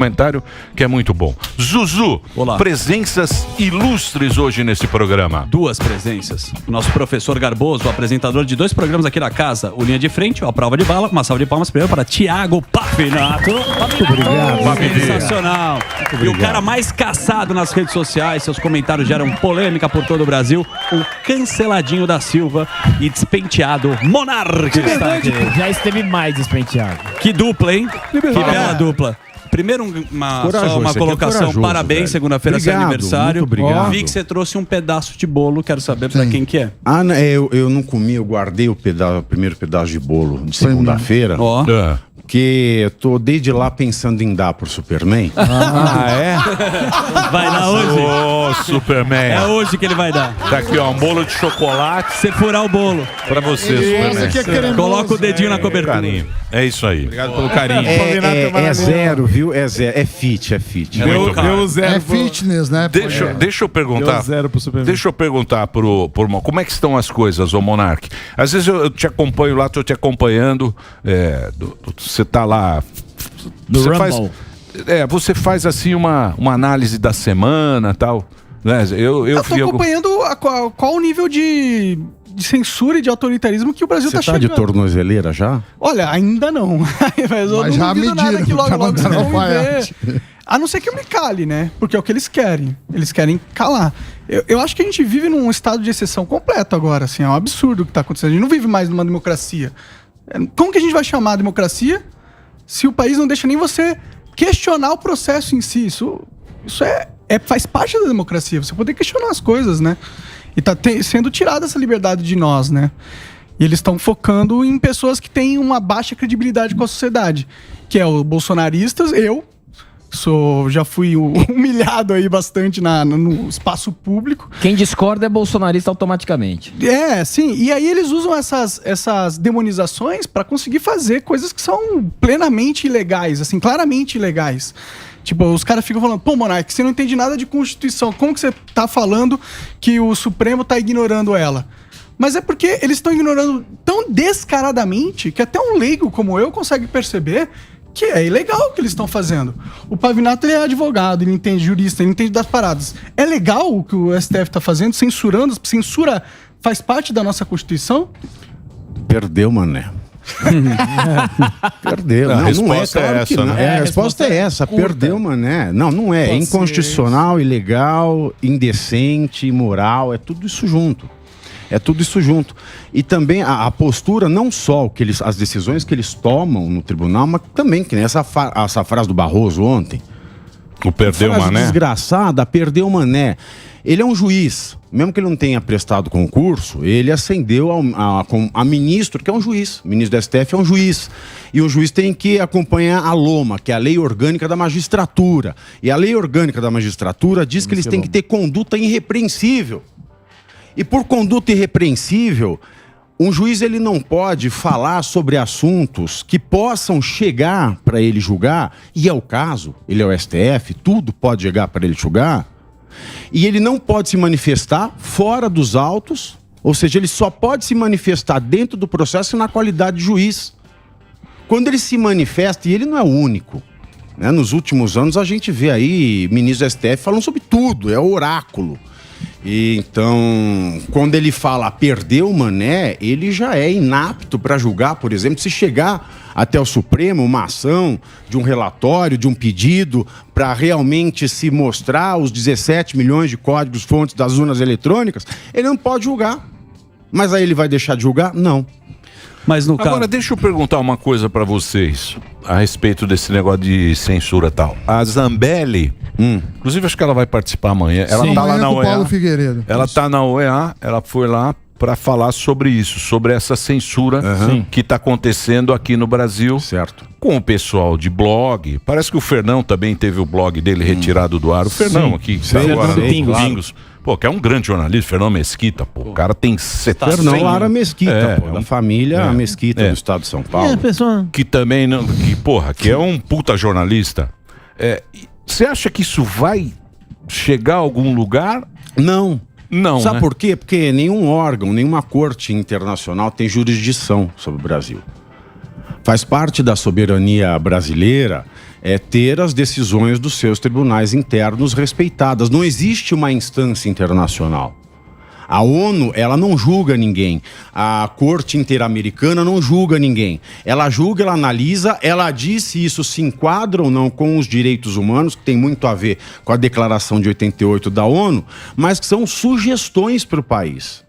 Comentário que é muito bom. Zuzu, Olá. Presenças ilustres hoje nesse programa. 2 presenças. O nosso professor Garboso, apresentador de 2 programas aqui na casa, o Linha de Frente, a Prova de Bala. Uma salva de palmas primeiro para Thiago Pafinato. Muito obrigado. Sensacional. E o cara mais caçado nas redes sociais, seus comentários geram polêmica por todo o Brasil, o canceladinho da Silva e despenteado Monark. Está aqui. Já esteve mais despenteado. Que dupla, hein? Que bela dupla. Primeiro, só uma colocação. Parabéns, segunda-feira é seu aniversário. Muito obrigado. Vi que você trouxe um pedaço de bolo. Quero saber pra quem que é. Ah, eu não comi, eu guardei o primeiro pedaço de bolo de segunda-feira. Ó. Porque eu tô desde lá pensando em dar pro Superman. É? Vai dar hoje? Ô, Superman. É hoje que ele vai dar. Tá aqui, ó, um bolo de chocolate. Você furar o bolo. Pra você, Superman. Coloca o dedinho na cobertura. Carinho. É isso aí. Obrigado pelo carinho. É zero, viu? É zero. É fit. Muito bom. Deu zero. É fitness, né? Deixa eu perguntar. Deu zero pro Superman. Deixa eu perguntar pro como é que estão as coisas, ô Monark? Às vezes eu te acompanho lá, tô te acompanhando. Você tá lá. Você faz assim uma análise da semana e tal. Né? Eu tô acompanhando qual o nível de censura e de autoritarismo que o Brasil tá Você tá de chegando. tornozeleira já? Olha, ainda não. Mas eu não já duvido nada mediram, que logo já vocês mandaram vão me alfaiate. ver. A não ser que eu me cale, né? Porque é o que eles querem. Eles querem calar. Eu acho que a gente vive num estado de exceção completo agora, assim. É um absurdo o que tá acontecendo. A gente não vive mais numa democracia. Como que a gente vai chamar a democracia se o país não deixa nem você questionar o processo em si? Isso faz parte da democracia. Você poder questionar as coisas, né? E tá sendo tirada essa liberdade de nós, né? E eles estão focando em pessoas que têm uma baixa credibilidade com a sociedade. Que é os bolsonaristas, já fui humilhado aí bastante no espaço público. Quem discorda é bolsonarista automaticamente. Sim. E aí eles usam essas demonizações para conseguir fazer coisas que são plenamente ilegais, assim, claramente ilegais. Tipo, os caras ficam falando, pô, Monark, você não entende nada de Constituição. Como que você tá falando que o Supremo tá ignorando ela? Mas é porque eles estão ignorando tão descaradamente que até um leigo como eu consegue perceber que é ilegal o que eles estão fazendo. O Pavinato, ele é advogado, ele entende jurista, ele entende das paradas. É legal o que o STF está fazendo, censurando? Censura faz parte da nossa Constituição? Perdeu, mané. Perdeu. A Não resposta claro é essa, que não. né? A resposta é essa. curta. Perdeu, mané. Não é. É inconstitucional, ilegal, indecente, imoral. É tudo isso junto. E também a postura, não só as decisões que eles tomam no tribunal, mas também, que nem essa frase do Barroso ontem. O perdeu, mané. Desgraçada, perdeu, mané. Ele é um juiz. Mesmo que ele não tenha prestado concurso, ele ascendeu a ministro, que é um juiz. O ministro do STF é um juiz. E o juiz tem que acompanhar a LOMA, que é a Lei Orgânica da Magistratura. E a Lei Orgânica da Magistratura diz que eles têm que ter conduta irrepreensível. E por conduta irrepreensível, um juiz ele não pode falar sobre assuntos que possam chegar para ele julgar, e é o caso, ele é o STF, tudo pode chegar para ele julgar, e ele não pode se manifestar fora dos autos, ou seja, ele só pode se manifestar dentro do processo na qualidade de juiz. Quando ele se manifesta, e ele não é o único, né? Nos últimos anos a gente vê aí ministros do STF falando sobre tudo, é o oráculo. E então, quando ele fala perdeu, mané, ele já é inapto para julgar, por exemplo, se chegar até o Supremo uma ação de um relatório, de um pedido para realmente se mostrar os 17 milhões de códigos fontes das urnas eletrônicas, ele não pode julgar. Mas aí ele vai deixar de julgar? Não. Mas no Agora, caso... deixa eu perguntar uma coisa pra vocês a respeito desse negócio de censura e tal. A Zambelli, inclusive acho que ela vai participar amanhã. Ela tá lá Amanhã na com o OEA. Paulo Figueiredo. Ela tá na OEA, ela foi lá para falar sobre isso, sobre essa censura que está acontecendo aqui no Brasil. Certo. Com o pessoal de blog. Parece que o Fernão também teve o blog dele retirado do ar. O Fernão aqui, que tá agora nos Pingos. Pô, que é um grande jornalista, Fernão Mesquita, pô. O cara tem 70... Fernão Lara Mesquita, pô. Da família Mesquita do estado de São Paulo. Que também, não, que é um puta jornalista. Você acha que isso vai chegar a algum lugar? Não. Não, Sabe né? por quê? Porque nenhum órgão, nenhuma corte internacional tem jurisdição sobre o Brasil. Faz parte da soberania brasileira ter as decisões dos seus tribunais internos respeitadas. Não existe uma instância internacional. A ONU, ela não julga ninguém. A Corte Interamericana não julga ninguém. Ela julga, ela analisa, ela diz se isso se enquadra ou não com os direitos humanos, que tem muito a ver com a Declaração de 88 da ONU, mas que são sugestões para o país.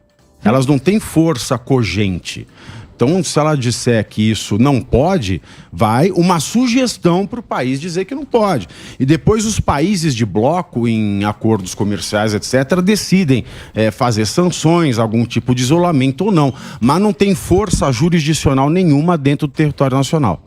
Elas não têm força cogente. Então, se ela disser que isso não pode, vai uma sugestão para o país dizer que não pode. E depois os países de bloco, em acordos comerciais, etc., decidem fazer sanções, algum tipo de isolamento ou não. Mas não tem força jurisdicional nenhuma dentro do território nacional.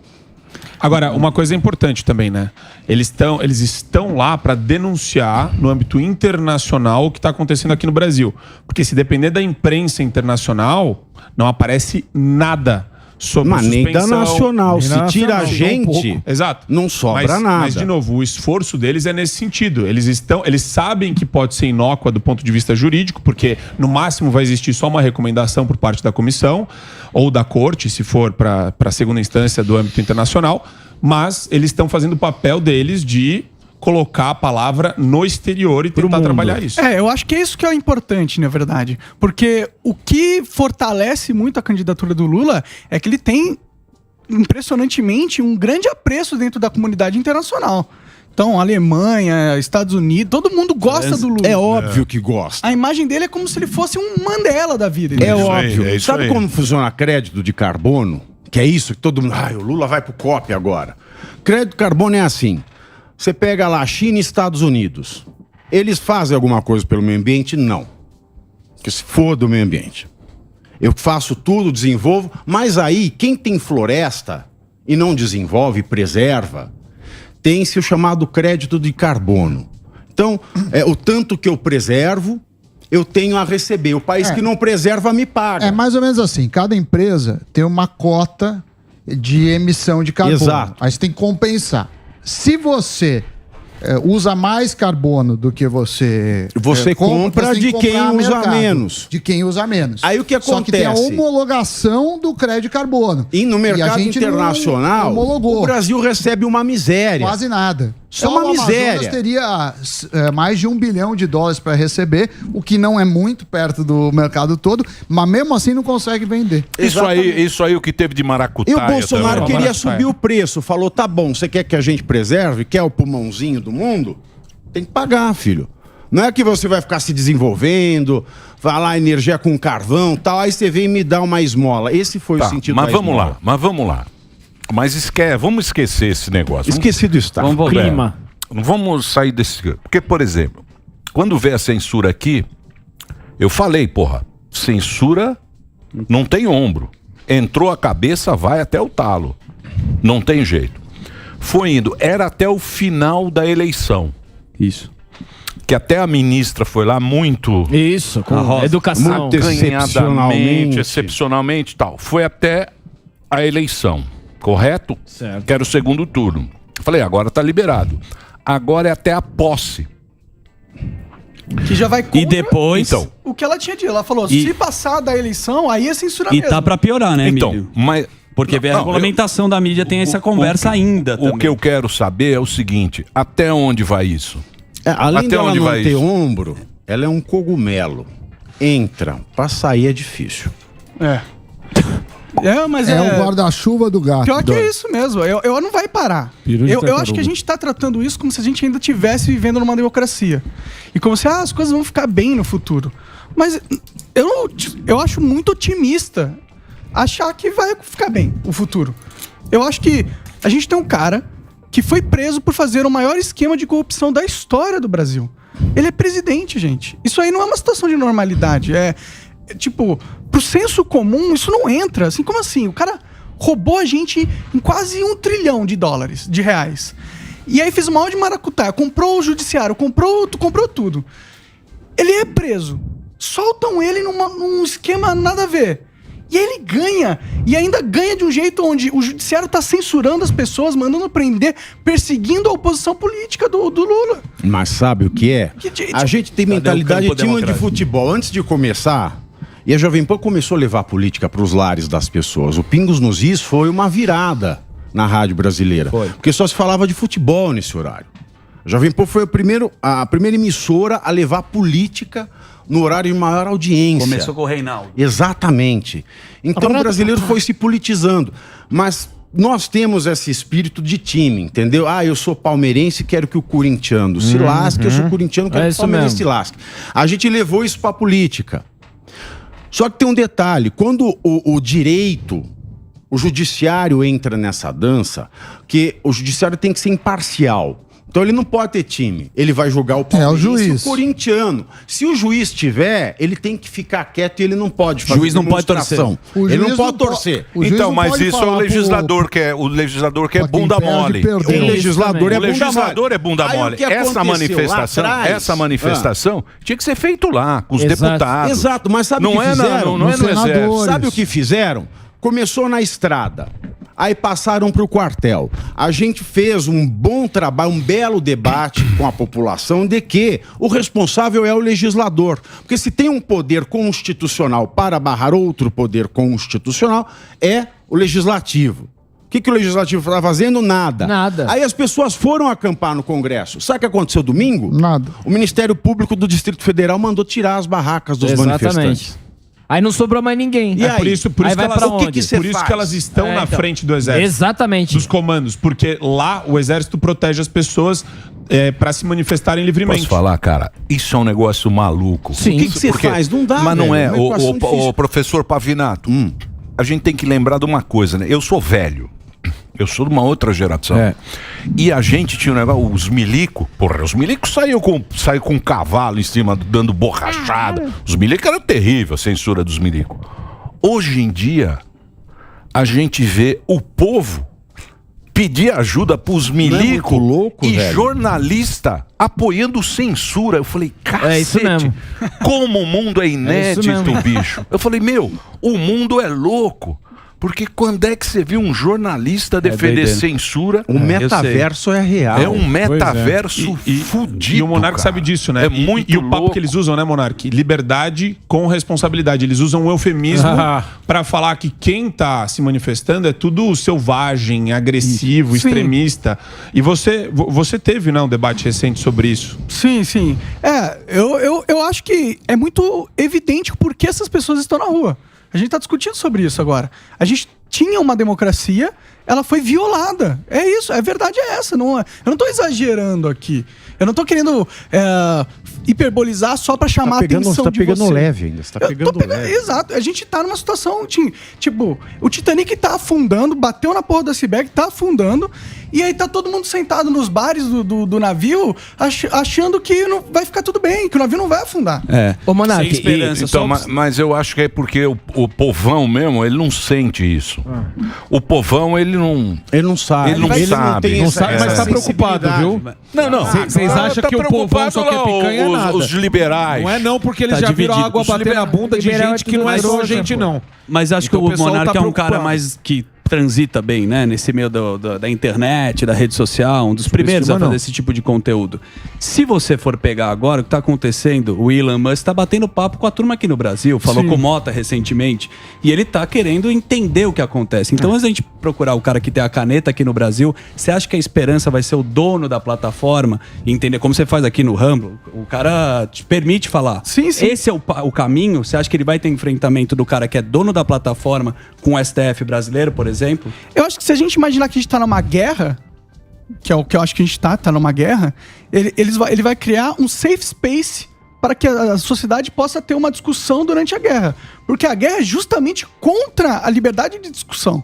Agora, uma coisa importante também, né? Eles estão lá para denunciar no âmbito internacional o que está acontecendo aqui no Brasil. Porque se depender da imprensa internacional, não aparece nada sobre mas nem da nacional. Se tira a gente, exato, não sobra nada. Mas, de novo, o esforço deles é nesse sentido. Eles sabem que pode ser inócua do ponto de vista jurídico, porque no máximo vai existir só uma recomendação por parte da comissão ou da corte, se for para a segunda instância do âmbito internacional, mas eles estão fazendo o papel deles de colocar a palavra no exterior e tentar trabalhar isso. Eu acho que é isso que é importante, na verdade. Porque o que fortalece muito a candidatura do Lula é que ele tem, impressionantemente, um grande apreço dentro da comunidade internacional. Então, Alemanha, Estados Unidos, todo mundo gosta do Lula. É óbvio que gosta. A imagem dele é como se ele fosse um Mandela da vida. É óbvio. Sabe como funciona crédito de carbono? Que é isso que todo mundo... o Lula vai pro COP agora. Crédito de carbono é assim. Você pega lá China e Estados Unidos. Eles fazem alguma coisa pelo meio ambiente? Não. Que se foda o meio ambiente. Eu faço tudo, desenvolvo, mas aí quem tem floresta e não desenvolve, preserva, tem-se o chamado crédito de carbono. Então, o tanto que eu preservo, eu tenho a receber. O país que não preserva me paga. É mais ou menos assim. Cada empresa tem uma cota de emissão de carbono. Exato. Aí você tem que compensar. Se você usa mais carbono do que você compra de quem usa menos. De quem usa menos. Aí o que acontece? Só que tem a homologação do crédito de carbono. E no mercado internacional, o Brasil recebe uma miséria. Quase nada. Só uma miséria. Teria mais de $1 bilhão para receber, o que não é muito perto do mercado todo, mas mesmo assim não consegue vender. Isso aí o que teve de maracutaia. E o Bolsonaro queria subir o preço. Falou, tá bom, você quer que a gente preserve? Quer o pulmãozinho do mundo? Tem que pagar, filho. Não é que você vai ficar se desenvolvendo, vai lá, energia com carvão, tal, aí você vem e me dá uma esmola. Esse foi o sentido da esmola. Mas vamos lá. Mas vamos esquecer esse negócio. Esqueci do Estado. Vamos clima. Vamos sair desse... Porque, por exemplo, quando vê a censura aqui, eu falei, censura não tem ombro. Entrou a cabeça, vai até o talo. Não tem jeito. Foi indo. Era até o final da eleição. Isso. Que até a ministra foi lá muito... Isso, com educação. Muito excepcionalmente e tal. Foi até a eleição. Correto? Certo. Que era o segundo turno. Falei, agora tá liberado. Agora é até a posse. Que já vai contra E depois... Então, o que ela tinha dito. Ela falou, se passar da eleição, aí é censura mesmo. E tá pra piorar, né, Emílio? Então, mas... Porque a regulamentação da mídia tem essa conversa ainda também. O que eu quero saber é o seguinte, até onde vai isso? Além dela não ter ombro, ela é um cogumelo. Entra, pra sair é difícil. Mas é o guarda-chuva do gato. Pior que é isso mesmo. Eu não vai parar. Eu acho que a gente tá tratando isso como se a gente ainda estivesse vivendo numa democracia. E como se as coisas vão ficar bem no futuro. Mas eu acho muito otimista achar que vai ficar bem o futuro. Eu acho que a gente tem um cara que foi preso por fazer o maior esquema de corrupção da história do Brasil. Ele é presidente, gente. Isso aí não é uma situação de normalidade. Tipo, pro senso comum, isso não entra. Assim, como assim? O cara roubou a gente em quase $1 trilhão de reais. E aí fez o maior de maracutaia. Comprou o judiciário, comprou tudo. Ele é preso. Soltam ele num esquema nada a ver. E ele ganha. E ainda ganha de um jeito onde o judiciário tá censurando as pessoas, mandando prender, perseguindo a oposição política do Lula. Mas sabe o que é? A gente tem mentalidade de time de futebol. Antes de começar... E a Jovem Pan começou a levar a política para os lares das pessoas. O Pingos nos Is foi uma virada. na rádio brasileira. Porque só se falava de futebol nesse horário. A Jovem Pan foi a primeira emissora a levar política no horário de maior audiência. Começou com o Reinaldo. Exatamente. Então o brasileiro foi se politizando. Mas nós temos esse espírito de time, entendeu? Eu sou palmeirense e quero que o corintiano se lasque, eu sou corintiano e quero que o palmeirense se lasque. A gente levou isso para a política. Só que tem um detalhe, quando o direito, o judiciário entra nessa dança, que o judiciário tem que ser imparcial. Então ele não pode ter time. Ele vai julgar o palmeirense e o corintiano. Se o juiz tiver, ele tem que ficar quieto e ele não pode fazer juiz não pode torcer. Ele não pode torcer. Então, mas isso é o legislador que é o bunda mole. O legislador é bunda mole. Essa manifestação tinha que ser feito lá com os deputados. Exato, mas sabe o que fizeram? Não é no exército. Sabe o que fizeram? Começou na estrada. Aí passaram para o quartel. A gente fez um bom trabalho, um belo debate com a população de que o responsável é o legislador. Porque se tem um poder constitucional para barrar outro poder constitucional, é o legislativo. O que o legislativo está fazendo? Nada. Aí as pessoas foram acampar no Congresso. Sabe o que aconteceu domingo? Nada. O Ministério Público do Distrito Federal mandou tirar as barracas dos manifestantes. Aí não sobrou mais ninguém. E por isso que elas estão na frente do exército. Exatamente. Dos comandos. Porque lá o exército protege as pessoas para se manifestarem livremente. Posso falar, cara? Isso é um negócio maluco. Sim. O que você faz? Não dá, mas não é. O professor Pavinato, a gente tem que lembrar de uma coisa, né? Eu sou velho. Eu sou de uma outra geração. E a gente tinha um negócio, os milico. Porra, os milicos saíam com um cavalo em cima, dando borrachada. Os milicos eram terríveis, a censura dos milicos. Hoje em dia, a gente vê o povo pedir ajuda pros milicos jornalista apoiando censura. Eu falei, cacete, isso mesmo. Como o mundo é inédito, bicho. Eu falei, o mundo é louco. Porque quando é que você viu um jornalista defender censura? O metaverso é real. É um metaverso fudido. E o Monark sabe disso, né? É muito e o papo que eles usam, né, Monark? Liberdade com responsabilidade. Eles usam um eufemismo para falar que quem tá se manifestando é tudo selvagem, agressivo, extremista. E você teve, né, um debate recente sobre isso. Sim. Eu acho que é muito evidente por que essas pessoas estão na rua. A gente está discutindo sobre isso agora. A gente tinha uma democracia, ela foi violada. É isso, a verdade é essa. Eu não estou exagerando aqui. Eu não estou querendo hiperbolizar só para chamar a atenção de você. Você está pegando leve ainda. Você tá pegando leve. Exato. A gente está numa situação, tipo, o Titanic está afundando, bateu na porra do iceberg, está afundando, e aí tá todo mundo sentado nos bares do navio, achando que não vai ficar tudo bem, que o navio não vai afundar. Ô, Monark, sem esperança. Então, mas eu acho que é porque o povão mesmo, ele não sente isso. O povão, ele não sabe. Ele não sabe, mas está preocupado, viu? Não. Vocês acham que o povão só quer picanha? Nada. Os liberais. Não é não, porque eles já viram a água bater na bunda de gente que não é só a gente, não. Mas acho que o Monark é um cara mais que transita bem, né? Nesse meio da internet, da rede social, um dos primeiros a fazer esse tipo de conteúdo. Se você for pegar agora o que está acontecendo, o Elon Musk está batendo papo com a turma aqui no Brasil, falou com o Mota recentemente, e ele está querendo entender o que acontece. Então, antes da gente procurar o cara que tem a caneta aqui no Brasil, você acha que a esperança vai ser o dono da plataforma e entender como você faz aqui no Rumble? O cara te permite falar. Sim. Esse é o caminho? Você acha que ele vai ter enfrentamento do cara que é dono da plataforma com o STF brasileiro, por exemplo? Eu acho que se a gente imaginar que a gente tá numa guerra, que é o que eu acho que a gente tá numa guerra, ele vai criar um safe space para que a sociedade possa ter uma discussão durante a guerra. Porque a guerra é justamente contra a liberdade de discussão.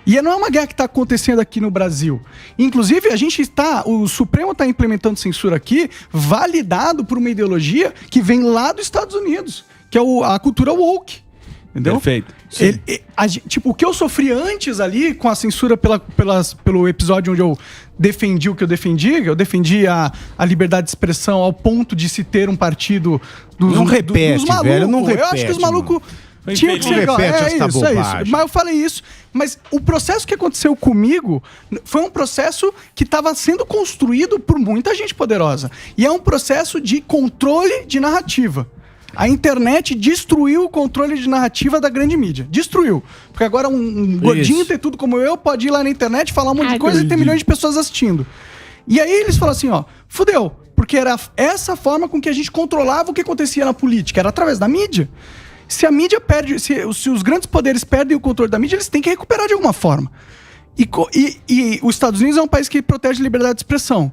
E não é uma guerra que está acontecendo aqui no Brasil. Inclusive, o Supremo está implementando censura aqui, validado por uma ideologia que vem lá dos Estados Unidos, que é a cultura woke. Entendeu? Perfeito. O que eu sofri antes ali com a censura pelo episódio onde eu defendi o que eu defendi a liberdade de expressão ao ponto de se ter um partido dos malucos. Velho, não repete, eu acho que os malucos tinham que chegar. É isso. Mas eu falei isso. Mas o processo que aconteceu comigo foi um processo que estava sendo construído por muita gente poderosa. E é um processo de controle de narrativa. A internet destruiu o controle de narrativa da grande mídia. Destruiu. Porque agora um gordinho ter tudo como eu pode ir lá na internet, falar um monte de coisa e ter milhões de pessoas assistindo. E aí eles falam assim, ó, fudeu. Porque era essa forma com que a gente controlava o que acontecia na política. Era através da mídia. Se a mídia perde, se os grandes poderes perdem o controle da mídia, eles têm que recuperar de alguma forma. E os Estados Unidos é um país que protege a liberdade de expressão.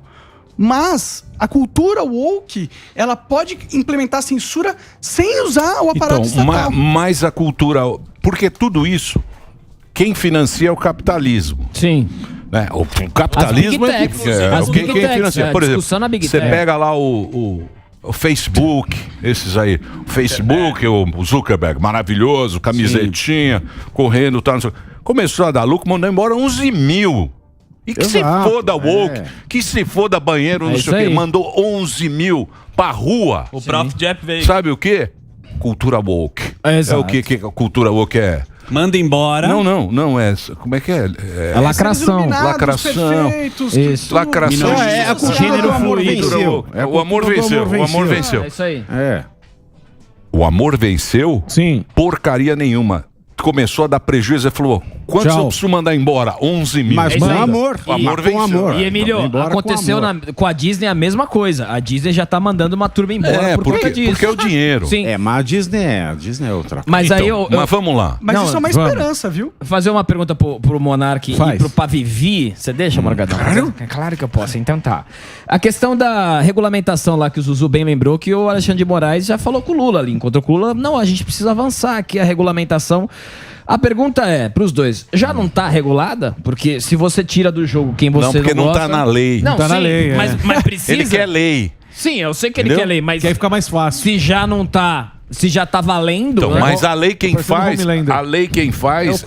Mas a cultura woke, ela pode implementar censura sem usar o aparato estatal. Mas a cultura... Porque tudo isso, quem financia é o capitalismo. Sim. Né? O capitalismo é quem financia. Por exemplo, você pega lá o Facebook, esses aí. O Facebook, o Zuckerberg, maravilhoso, camisetinha, correndo, tal, não sei. Começou a dar lucro, mandou embora 11 mil. E que se foda woke, que se foda banheiro, não sei o quê. Mandou 11 mil pra rua. O próprio Jeff veio. Sabe o quê? Cultura woke. É o que a cultura woke é? Manda embora. Não é. Como é que é? É lacração. Lacração. Isso. Lacração. É a cultura do amor venceu. O amor venceu. O amor venceu. É isso aí. O amor venceu? Sim. Porcaria nenhuma. Começou a dar prejuízo e falou: quantos eu preciso mandar embora? 11 mil. Mas com amor. O amor venceu. E Emílio, aconteceu com a Disney a mesma coisa. A Disney já tá mandando uma turma embora porque é o dinheiro. Sim. Mas a Disney é outra coisa. Mas então, aí mas vamos lá. Mas isso é uma esperança, viu? Fazer uma pergunta pro Monark e pro Pavivi. Você deixa, Morgadão? Claro que eu posso, então tá. A questão da regulamentação lá que o Zuzu bem lembrou, que o Alexandre de Moraes já falou com o Lula ali, encontrou com o Lula. Não, a gente precisa avançar aqui a regulamentação. A pergunta é, pros dois, já não tá regulada? Porque se você tira do jogo quem você não gosta... Não, porque não tá na lei. Não, tá sim, na lei, mas precisa... Ele quer lei. Sim, eu sei que ele quer lei, mas... Que aí fica mais fácil. Se já não tá... Se já tá valendo... Então, né? mas a lei quem faz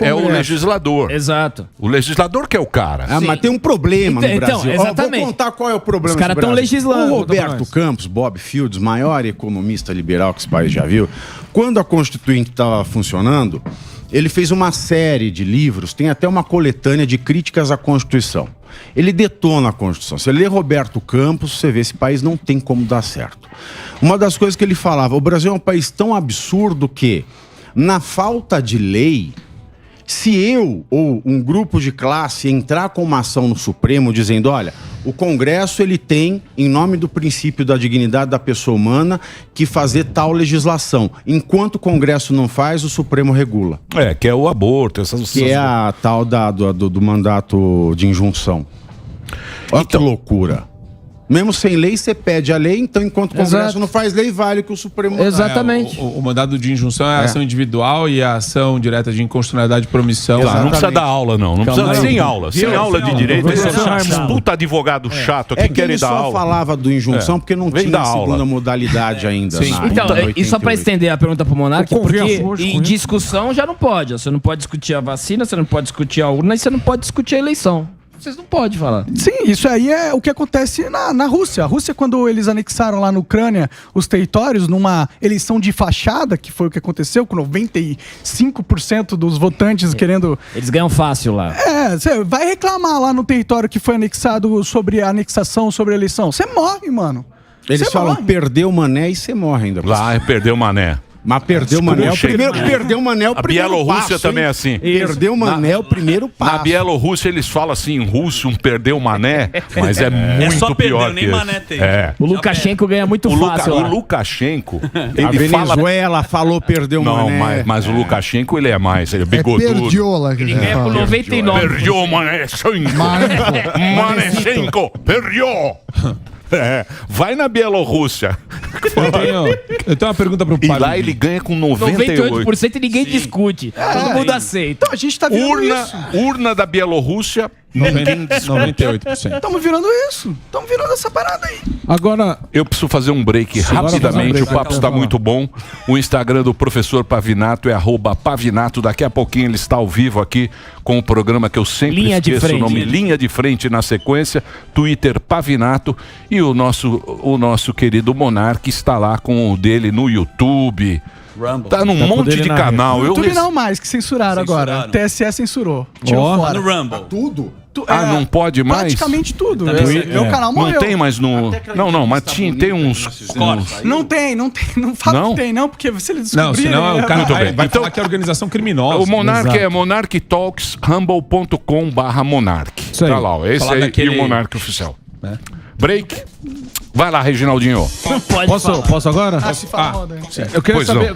é o legislador. Exato. O legislador que é o cara. Mas tem um problema no Brasil. Então, exatamente. Vou contar qual é o problema. Os caras estão legislando. O Roberto Campos, Bob Fields, maior economista liberal que esse país já viu, quando a Constituinte estava funcionando, ele fez uma série de livros, tem até uma coletânea de críticas à Constituição. Ele detona a Constituição. Você lê Roberto Campos, você vê esse país não tem como dar certo. Uma das coisas que ele falava, o Brasil é um país tão absurdo que, na falta de lei, se eu ou um grupo de classe entrar com uma ação no Supremo dizendo, olha, o Congresso ele tem, em nome do princípio da dignidade da pessoa humana, que fazer tal legislação. Enquanto o Congresso não faz, o Supremo regula. Que é o aborto. Que é a tal do mandato de injunção. Olha que loucura. Mesmo sem lei, você pede a lei, então enquanto o Congresso não faz lei, vale o que o Supremo não Exatamente. O mandado de injunção é a ação individual e a ação direta de inconstitucionalidade e promissão. Não precisa dar aula, não. Não precisa sem aula. Sem aula de direito. Puta advogado chato aqui querem dar aula. Ele só falava do injunção porque não tinha a segunda modalidade ainda. Então, e só para estender a pergunta pro Monark, porque em discussão já não pode. Você não pode discutir a vacina, você não pode discutir a urna e você não pode discutir a eleição. Vocês não podem falar. Sim, isso aí é o que acontece na Rússia. A Rússia, quando eles anexaram lá na Ucrânia os territórios, numa eleição de fachada, que foi o que aconteceu, com 95% dos votantes querendo... Eles ganham fácil lá. Você vai reclamar lá no território que foi anexado sobre a anexação, sobre a eleição. Você morre, mano. Eles falam, perdeu o mané e você morre ainda. Lá, perdeu o mané. Mas perdeu o Mané. Perdeu o Mané o primeiro passo. A Bielorrússia também é assim. Perdeu o Mané o primeiro passo. Na Bielorrússia eles falam assim, em russo, perdeu o Mané, mas é muito só pior perdeu, nem Mané tem. O Lukashenko ganha muito fácil. O Lukashenko, a Venezuela falou perdeu o Mané. Não, mas o Lukashenko ele é mais, ele é bigodudo. Perdiola. Ele ganha por 99%. Perdeu o Mané, Maneshenko, perdeu. Vai na Bielorrússia. Eu tenho uma pergunta pro E Pavivi. lá ele ganha com 98%. 98% e ninguém discute. Todo mundo aceita. Então a gente tá vendo isso. Urna da Bielorrússia, 98%. Estamos virando isso. Estamos virando essa parada aí. Agora, eu preciso fazer um break rapidamente. O papo está muito bom. O Instagram do professor Pavinato é @Pavinato. Daqui a pouquinho ele está ao vivo aqui com o programa que eu sempre esqueço o nome. Linha de Frente na sequência. Twitter Pavinato. E o nosso querido Monark está lá com o dele no YouTube. Rumble. Tá num monte de canal. No YouTube não mais, que censuraram agora. TSE censurou. Tirou fora. No Rumble. Tudo? Não pode mais? Praticamente tudo. Meu canal morreu. Não tem mais no... Não, mas tem uns... Não tem. Não fala que tem, não, porque se ele descobrir... Não, senão o cara vai Então, falar que é organização criminosa. O Monark é monarktalks.rumble.com/monark. Tá lá, ó. Esse aí é o Monark oficial. Break. Vai lá, Reginaldinho. Posso agora? Eu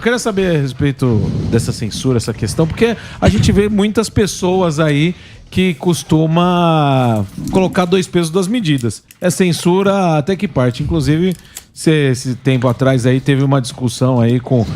queria saber a respeito dessa censura, essa questão, porque a gente vê muitas pessoas aí que costuma colocar 2 pesos, 2 medidas. É censura até que parte? Inclusive, esse tempo atrás aí teve uma discussão aí com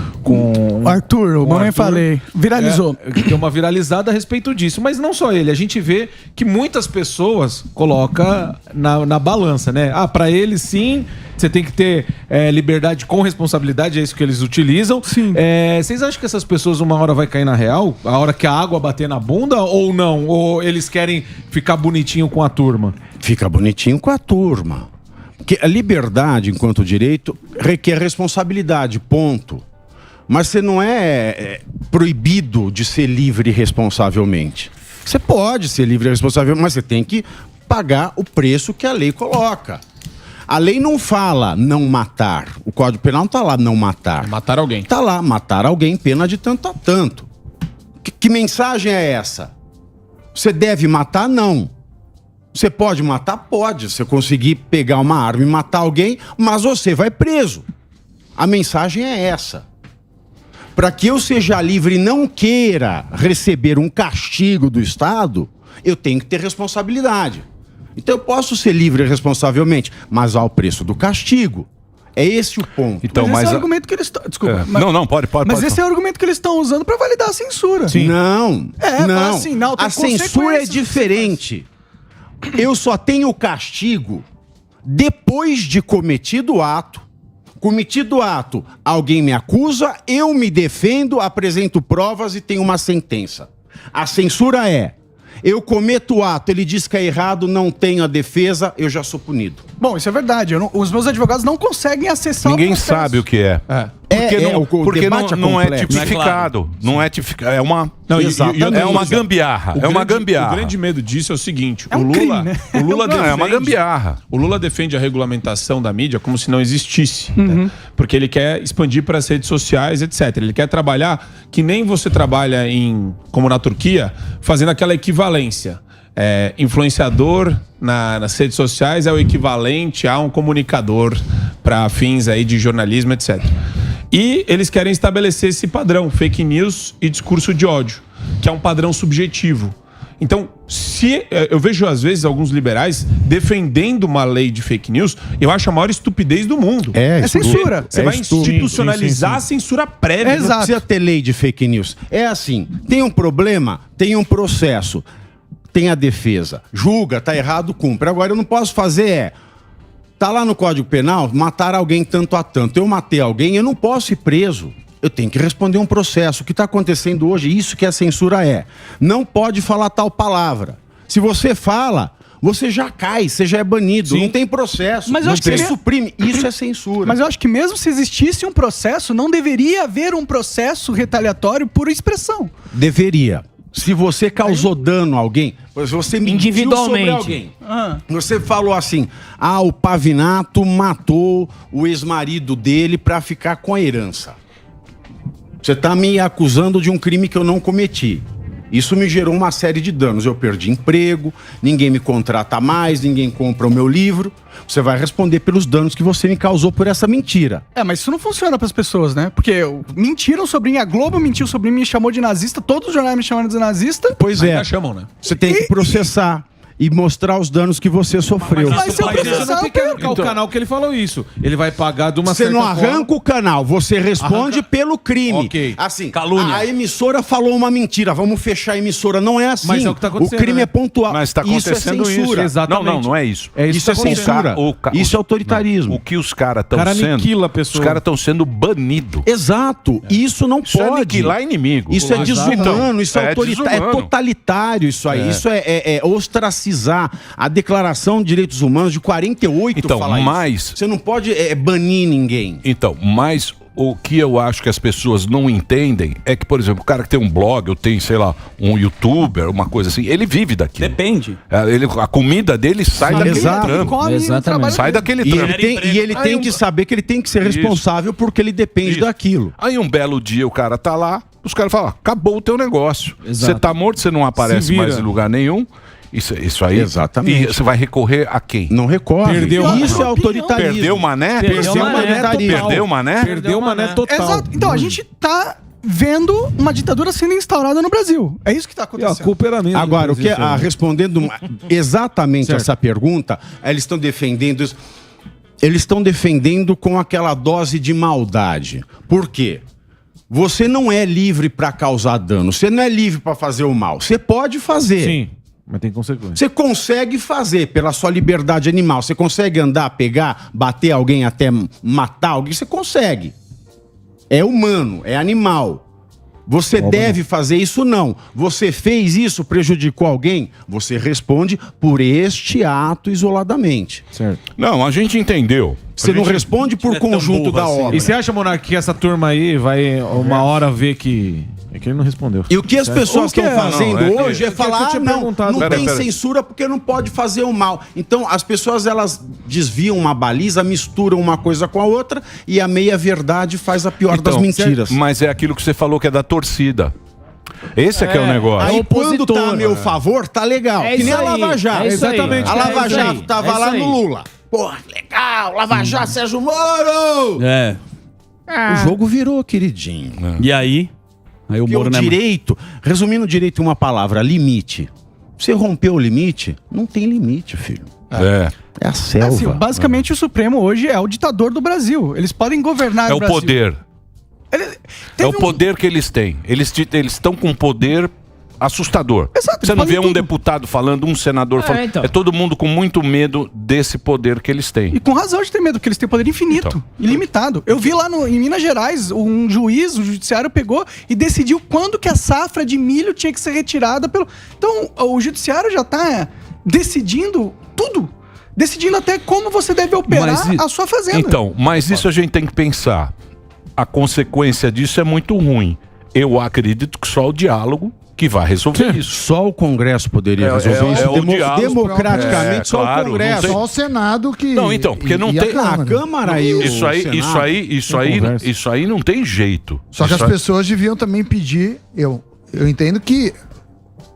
Arthur, o mamãe falei. Viralizou. Tem uma viralizada a respeito disso. Mas não só ele. A gente vê que muitas pessoas colocam na balança, né? Pra ele sim, você tem que ter liberdade com responsabilidade, é isso que eles utilizam. Sim. Vocês acham que essas pessoas uma hora vai cair na real? A hora que a água bater na bunda ou não? Ou eles querem ficar bonitinho com a turma? Fica bonitinho com a turma. Porque a liberdade, enquanto direito, requer responsabilidade, ponto. Mas você não é proibido de ser livre responsavelmente. Você pode ser livre responsavelmente, mas você tem que pagar o preço que a lei coloca. A lei não fala não matar. O Código Penal não está lá não matar. Matar alguém. Está lá, matar alguém, pena de tanto a tanto. Que mensagem é essa? Você deve matar? Não. Você pode matar? Pode. Se você conseguir pegar uma arma e matar alguém, mas você vai preso. A mensagem é essa. Para que eu seja livre e não queira receber um castigo do Estado, eu tenho que ter responsabilidade. Então eu posso ser livre responsavelmente, mas ao preço do castigo. É esse o ponto. Então, mas esse é o argumento que eles estão... Desculpa. Pode. Mas esse é o argumento que eles estão usando para validar a censura. Sim. Não. Não. Assim, não, a censura é diferente. Eu só tenho castigo depois de cometido o ato. Cometido o ato, alguém me acusa, eu me defendo, apresento provas e tenho uma sentença. A censura é: eu cometo o ato, ele diz que é errado, não tenho a defesa, eu já sou punido. Bom, isso é verdade. Os meus advogados não conseguem acessar Ninguém sabe o que é. Porque não é tipificado. Não é tipificado. É uma gambiarra. O grande medo disso é o seguinte: o Lula defende, é uma gambiarra. O Lula defende a regulamentação da mídia como se não existisse. Né? Porque ele quer expandir para as redes sociais, etc. Ele quer trabalhar que nem você trabalha como na Turquia, fazendo aquela equivalência. Influenciador nas redes sociais é o equivalente a um comunicador para fins aí de jornalismo, etc. E eles querem estabelecer esse padrão, fake news e discurso de ódio, que é um padrão subjetivo. Então, eu vejo às vezes alguns liberais defendendo uma lei de fake news, eu acho a maior estupidez do mundo. É censura. Você vai institucionalizar a censura prévia. Não precisa ter lei de fake news. É assim, tem um problema, tem um processo. Tem a defesa. Julga, tá errado, cumpre. Agora, eu não posso fazer tá lá no Código Penal, matar alguém tanto a tanto. Eu matei alguém, eu não posso ir preso. Eu tenho que responder um processo. O que está acontecendo hoje, isso que a censura é. Não pode falar tal palavra. Se você fala, você já cai, você já é banido. Sim. Não tem processo. Mas eu acho que você suprime. Isso é censura. Mas eu acho que mesmo se existisse um processo, não deveria haver um processo retaliatório por expressão. Deveria. Se você causou dano a alguém, se você mentiu sobre alguém, você falou assim, o Pavinato matou o ex-marido dele para ficar com a herança. Você está me acusando de um crime que eu não cometi. Isso me gerou uma série de danos. Eu perdi emprego, ninguém me contrata mais, ninguém compra o meu livro. Você vai responder pelos danos que você me causou por essa mentira. Mas isso não funciona para as pessoas, né? Porque mentiram sobre mim, a Globo mentiu sobre mim, me chamou de nazista, todos os jornais me chamaram de nazista. Pois ainda chamam, né? Você tem que processar. E mostrar os danos que você sofreu. Mas se eu precisar, tem que arrancar o canal que ele falou isso. Ele vai pagar de uma certa forma. Você não arranca o canal, você responde pelo crime. Ok. Assim, calúnia. A emissora falou uma mentira, vamos fechar a emissora. Não é assim. Mas é o que tá acontecendo. O crime é pontual. Mas está acontecendo isso. Exatamente. Não é isso. Isso é censura. Isso é autoritarismo. O que os caras estão sendo... aniquila a pessoa. Os caras estão sendo banidos. Exato. Isso não Isso pode. É aniquilar inimigo. Isso é desumano, isso é autoritário. Desumano. É totalitário isso aí. Isso é ostracizar. A Declaração de Direitos Humanos de 48 então, fala mas... isso. Você não pode banir ninguém. Então, mas o que eu acho que as pessoas não entendem é que, por exemplo, o cara que tem um blog, ou tem, sei lá, um youtuber, uma coisa assim, ele vive daquilo. Depende. A comida dele sai daquele trampo. Exatamente. Sai daquele trampo. E ele tem que saber que ele tem que ser responsável porque ele depende daquilo. Aí um belo dia o cara tá lá, os caras falam, acabou o teu negócio. Você tá morto, você não aparece mais em lugar nenhum. Isso aí. Exatamente. E você vai recorrer a quem? Não recorre. Isso é autoritarismo. Perdeu o Mané? Perdeu o Mané? Perdeu o Mané total. Exato. Então, a gente tá vendo uma ditadura sendo instaurada no Brasil. É isso que tá acontecendo. A culpa era minha. Agora, respondendo exatamente essa pergunta, eles estão defendendo isso. Eles estão defendendo com aquela dose de maldade. Por quê? Você não é livre para causar dano. Você não é livre para fazer o mal. Você pode fazer. Sim, mas tem consequência. Você consegue fazer pela sua liberdade animal. Você consegue andar, pegar, bater alguém até matar alguém. Você consegue. É humano, é animal. Você deve fazer isso? Não. Você fez isso, prejudicou alguém? Você responde por este ato isoladamente. Certo. Não, a gente entendeu. Você não responde por conjunto da obra. E você acha, Monark, que essa turma aí vai uma hora ver que... É que ele não respondeu. E o que as pessoas estão fazendo não, hoje é falar, não tem censura porque não pode fazer o mal. Então, as pessoas, elas desviam uma baliza, misturam uma coisa com a outra e a meia-verdade faz a pior das mentiras. Mas é aquilo que você falou que é da torcida. Esse é que é o negócio. Aí quando tá a meu favor, tá legal. É que nem isso a Lava aí, Jato. exatamente. A Lava Jato tava lá no Lula. Porra, legal, Lava Jato, Sérgio Moro! É. O jogo virou, queridinho. E aí? Aí o Porque Moro, o direito, resumindo o direito em uma palavra, limite. Você rompeu o limite? Não tem limite, filho. É a selva. Assim, basicamente, o Supremo hoje é o ditador do Brasil. Eles podem governar o Brasil. Poder. É o poder que eles têm. Eles estão com poder assustador. Exato, você não vê um tudo. deputado falando, um senador falando. Então. É todo mundo com muito medo desse poder que eles têm. E com razão de ter medo, porque eles têm poder infinito, ilimitado. Eu vi lá em Minas Gerais, um juiz, o judiciário pegou e decidiu quando que a safra de milho tinha que ser retirada pelo... Então, o judiciário já tá decidindo tudo. Decidindo até como você deve operar a sua fazenda. Então, mas isso a gente tem que pensar. A consequência disso é muito ruim. Eu acredito que só o diálogo que vai resolver isso. Só o Congresso poderia resolver isso. Democraticamente, só claro, o Congresso. Só o Senado que... Não, então, porque não tem... A Câmara e o Senado. Isso aí não tem jeito. Só que as pessoas deviam também pedir... Eu entendo que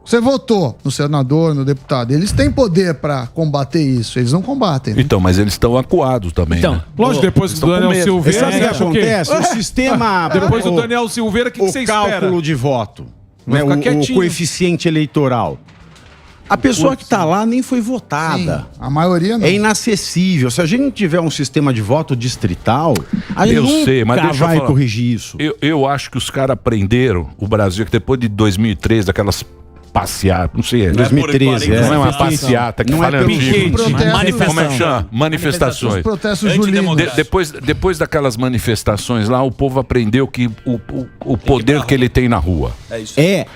você votou no senador, no deputado. Eles têm poder para combater isso. Eles não combatem. Né? Então, mas eles estão acuados também. Então, né? lógico, depois do Daniel Silveira... Sabe o que acontece? O sistema... Depois do Daniel Silveira, o que você espera? O cálculo de voto. Né, o coeficiente eleitoral. A pessoa que está lá nem foi votada. Sim, a maioria não. É inacessível. Se a gente tiver um sistema de voto distrital, a gente nunca deixa vai corrigir isso. Eu acho que os caras aprenderam o Brasil, que depois de 2013, daquelas passeatas, não sei, 2013, não é uma passeata que fala manifestações. Os protestos julinos. Depois daquelas manifestações lá, o povo aprendeu que o poder que ele tem na rua.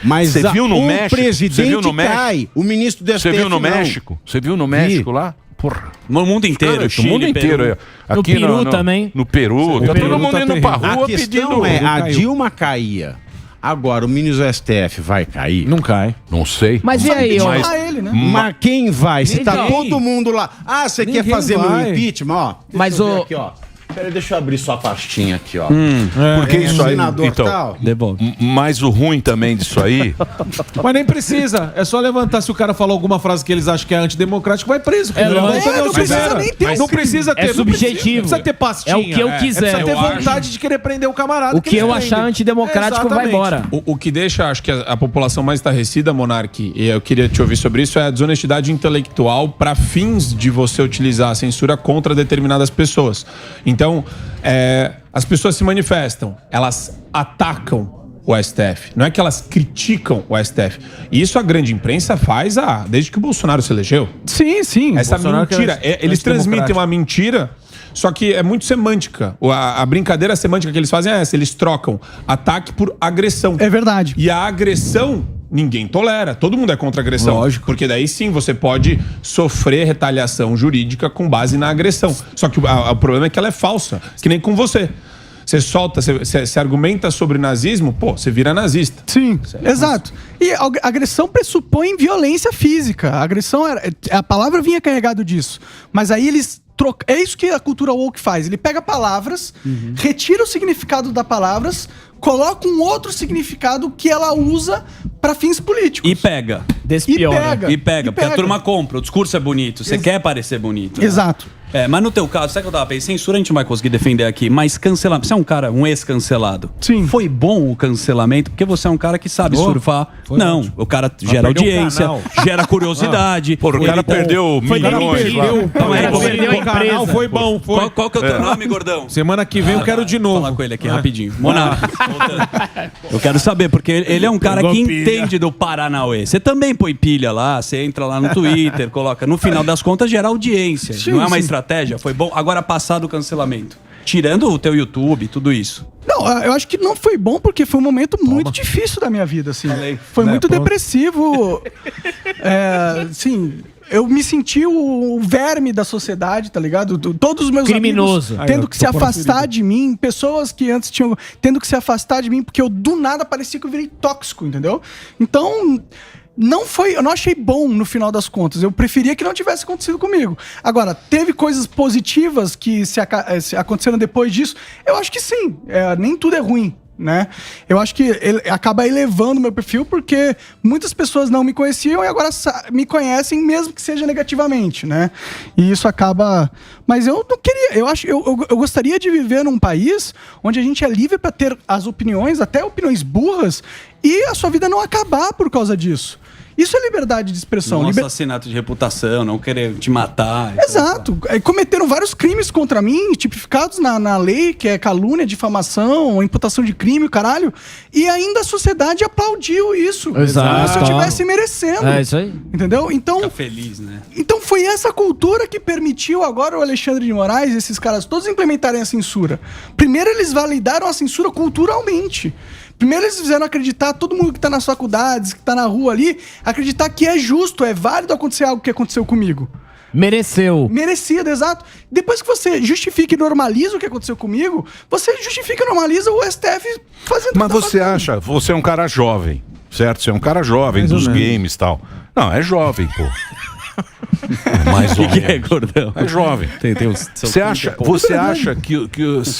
Mas você viu no México? Presidente cai, o ministro do STF Você viu no México? Você viu no México lá? Porra. No mundo inteiro, no mundo inteiro. Aqui no Peru também. No Peru, tá todo mundo indo pra rua a questão pedindo. a Dilma caía. Agora, o ministro do STF vai cair? Não cai. Não sei. Mas e aí, ó? Ele, né? Mas quem vai? Se tá Ninguém. todo mundo lá. Ah, você quer fazer meu impeachment? Ó, Mas deixa eu ver o- aqui, ó. Peraí, deixa eu abrir sua pastinha aqui, ó. Porque isso aí. Senador Então, tal. mas o ruim também disso aí. Mas nem precisa. É só levantar. Se o cara falou alguma frase que eles acham que é antidemocrático, vai preso. Não precisa nem ter Não precisa ter. É subjetivo. Não precisa ter pastinha. É o que eu quiser. Precisa ter Eu vontade de querer prender o camarada. O que eu achar antidemocrático vai embora. O que deixa, acho que a população mais estarrecida, Monark, e eu queria te ouvir sobre isso, é a desonestidade intelectual para fins de você utilizar a censura contra determinadas pessoas. Então, as pessoas se manifestam, elas atacam o STF. Não é que elas criticam o STF. E isso a grande imprensa faz desde que o Bolsonaro se elegeu. Sim, sim. Essa Bolsonaro mentira. Eles transmitem uma mentira, só que é muito semântica. A brincadeira semântica que eles fazem é essa. Eles trocam ataque por agressão. É verdade. E a agressão, ninguém tolera. Todo mundo é contra a agressão. Lógico. Porque daí sim você pode sofrer retaliação jurídica com base na agressão. Só que o problema é que ela é falsa. Que nem com você. Você solta, você argumenta sobre nazismo, pô, você vira nazista. Sim, exato. E a agressão pressupõe violência física. A agressão, a palavra vinha carregado disso. Mas aí eles trocam. É isso que a cultura woke faz. Ele pega palavras, retira o significado das palavras, coloca um outro significado que ela usa para fins políticos. E pega. Despiora. E pega, porque a turma compra. O discurso é bonito. Você quer parecer bonito. Né? Exato. Mas no teu caso, sabe o que eu tava pensando? Censura a gente não vai conseguir defender aqui, mas cancelamento. Você é um cara, um ex-cancelado. Sim. Foi bom o cancelamento, porque você é um cara que sabe surfar. Não, ótimo. O cara gera audiência, gera curiosidade. Pô, o cara perdeu milhões. Perdeu o canal, foi bom. Qual que é o teu nome, gordão? Semana que vem eu quero de novo. Vou falar com ele aqui rapidinho. Monarca. Eu quero saber, porque ele é um cara que entende do Paranauê. Você também põe pilha lá, você entra lá no Twitter, coloca. No final das contas, gera audiência. Sim, não é uma estratégia? Foi bom. Agora, passado o cancelamento. Tirando o teu YouTube, tudo isso. Não, eu acho que não foi bom porque foi um momento muito difícil da minha vida, assim. Foi muito depressivo. Assim, eu me senti o verme da sociedade, tá ligado? Todos os meus criminoso. Amigos tendo que se afastar de mim, pessoas que antes tinham tendo que se afastar de mim porque eu do nada parecia que eu virei tóxico, entendeu? Então, eu não achei bom no final das contas. Eu preferia que não tivesse acontecido comigo. Agora, teve coisas positivas que se aconteceram depois disso? Eu acho que sim. Nem tudo é ruim, né? Eu acho que ele acaba elevando o meu perfil porque muitas pessoas não me conheciam e agora me conhecem, mesmo que seja negativamente, né? E isso acaba... Mas eu não queria... Eu gostaria de viver num país onde a gente é livre para ter as opiniões, até opiniões burras, e a sua vida não acabar por causa disso. Isso é liberdade de expressão. Não assassinato de reputação, não querer te matar. Exato. Cometeram vários crimes contra mim, tipificados na lei, que é calúnia, difamação, imputação de crime, o caralho. E ainda a sociedade aplaudiu isso. Exato. Como se eu estivesse merecendo. É isso aí. Entendeu? Então, fica feliz, né? Então foi essa cultura que permitiu agora o Alexandre de Moraes, esses caras todos implementarem a censura. Primeiro eles validaram a censura culturalmente. Primeiro eles fizeram acreditar, todo mundo que está nas faculdades, que está na rua ali, acreditar que é justo, é válido acontecer algo que aconteceu comigo. Mereceu. Merecido, exato. Depois que você justifica e normaliza o que aconteceu comigo, você justifica e normaliza o STF fazendo... Mas você acha, você é um cara jovem, certo? Você é um cara jovem dos games e tal. Não, é jovem, pô. Mais ou menos. Que é, gordão? É jovem. Você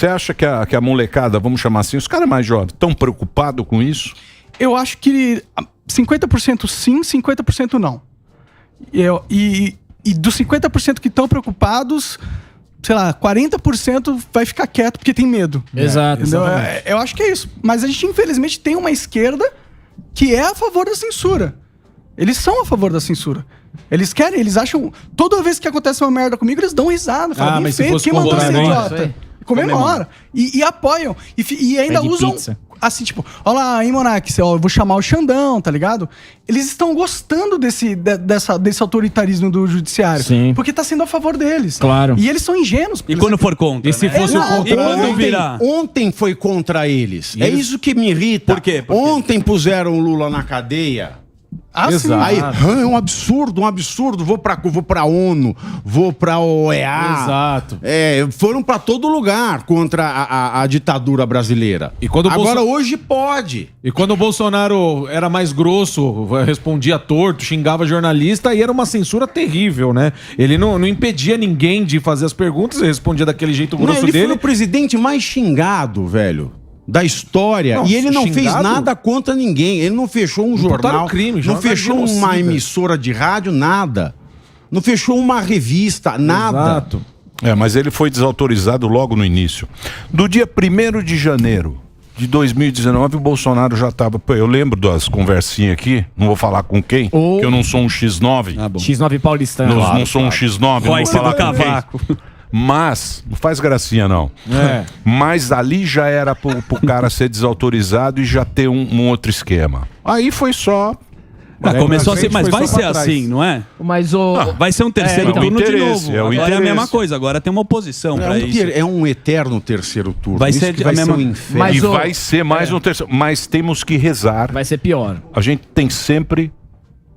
acha que a molecada, vamos chamar assim, os caras mais jovens, estão preocupados com isso? Eu acho que 50% sim, 50% não. E dos 50% que estão preocupados, sei lá, 40% vai ficar quieto porque tem medo. Exato. Eu acho que é isso. Mas a gente, infelizmente, tem uma esquerda que é a favor da censura. Eles são a favor da censura. Eles querem, eles acham... Toda vez que acontece uma merda comigo, eles dão risada. Falam, mas feio, quem mandou ser idiota? Comemora. E apoiam. E ainda usam... Pizza. Assim, tipo, olha lá, hein, Monark, eu vou chamar o Xandão, tá ligado? Eles estão gostando desse autoritarismo do judiciário. Sim. Porque tá sendo a favor deles. Claro. E eles são ingênuos. E quando for contra? E se fosse contra? E quando virar? Ontem foi contra eles. É isso que me irrita. Por quê? Ontem puseram o Lula na cadeia. Exato. Aí, é um absurdo. Vou pra ONU, vou pra OEA. Exato. Foram pra todo lugar contra a ditadura brasileira. E quando Agora hoje pode. E quando o Bolsonaro era mais grosso, respondia torto, xingava jornalista, aí era uma censura terrível, né? Ele não impedia ninguém de fazer as perguntas, ele respondia daquele jeito grosso Ele dele. foi o presidente mais xingado, velho, da história. Nossa, e ele não fez xingado? nada contra ninguém. Ele não fechou um jornal, crime, não fechou uma emissora de rádio, nada. Não fechou uma revista, nada. Exato. Mas ele foi desautorizado logo no início. Do dia 1º de janeiro de 2019, o Bolsonaro já estava... Eu lembro das conversinhas aqui, não vou falar com quem, que eu não sou um X9. X9 paulistano. Não sou um X9, não vou falar com quem. Mas, não faz gracinha não. Mas ali já era pro cara ser desautorizado e já ter um outro esquema. Aí foi só... começou assim, mas vai ser assim, não é? Mas vai ser um terceiro turno de novo. Agora é a mesma interesse. coisa, agora tem uma oposição pra isso. É um eterno terceiro turno. Vai Isso ser que vai a mesma- ser um inferno. Mas E o- vai ser mais um terceiro. Mas temos que rezar. Vai ser pior. A gente tem sempre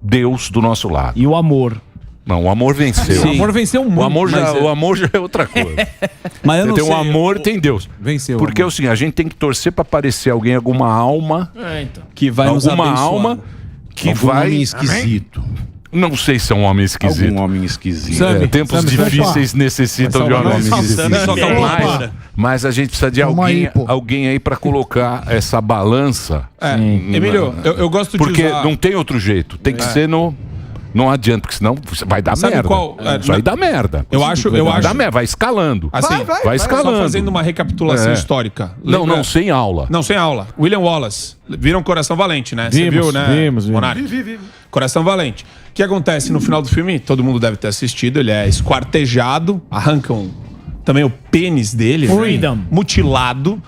Deus do nosso lado. E o amor. Não, o amor venceu. Sim. O amor venceu muito. O amor já é outra coisa. Mas eu não tem sei, um amor e tem Deus. Venceu. Porque é o seguinte, a gente tem que torcer pra aparecer alguém, alguma alma que vai nos alguma abençoar. alma que Algum vai... homem esquisito. Não sei se é um homem esquisito. Algum homem esquisito. Tempos difíceis necessitam de um homem esquisito. Mas a gente precisa de alguém aí pra colocar essa balança. Emílio, eu gosto de Porque usar... não tem outro jeito. Tem que ser no... Não adianta, porque senão vai dar Sabe merda. qual? Isso aí dá merda. Eu acho... Vai escalando. Assim, vai escalando. Só fazendo uma recapitulação histórica. Não, sem aula. Não, sem aula. William Wallace. Viram Coração Valente, né? Você viu, né? Vimos. Vi. Coração Valente. O que acontece no final do filme? Todo mundo deve ter assistido. Ele é esquartejado, arrancam também o pênis dele, né? Mutilado,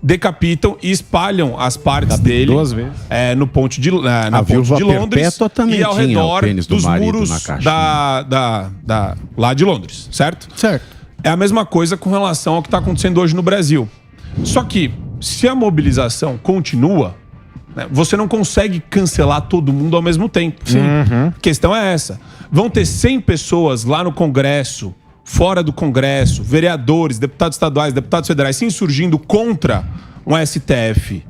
decapitam e espalham as partes dele 2 vezes. No ponte de, na ponte de Londres também e ao tinha redor o pênis do dos marido muros na caixa. lá de Londres, certo? Certo. É a mesma coisa com relação ao que está acontecendo hoje no Brasil. Só que, se a mobilização continua, né, você não consegue cancelar todo mundo ao mesmo tempo. A questão é essa. Vão ter 100 pessoas lá no Congresso, fora do Congresso, vereadores, deputados estaduais, deputados federais, se insurgindo contra um STF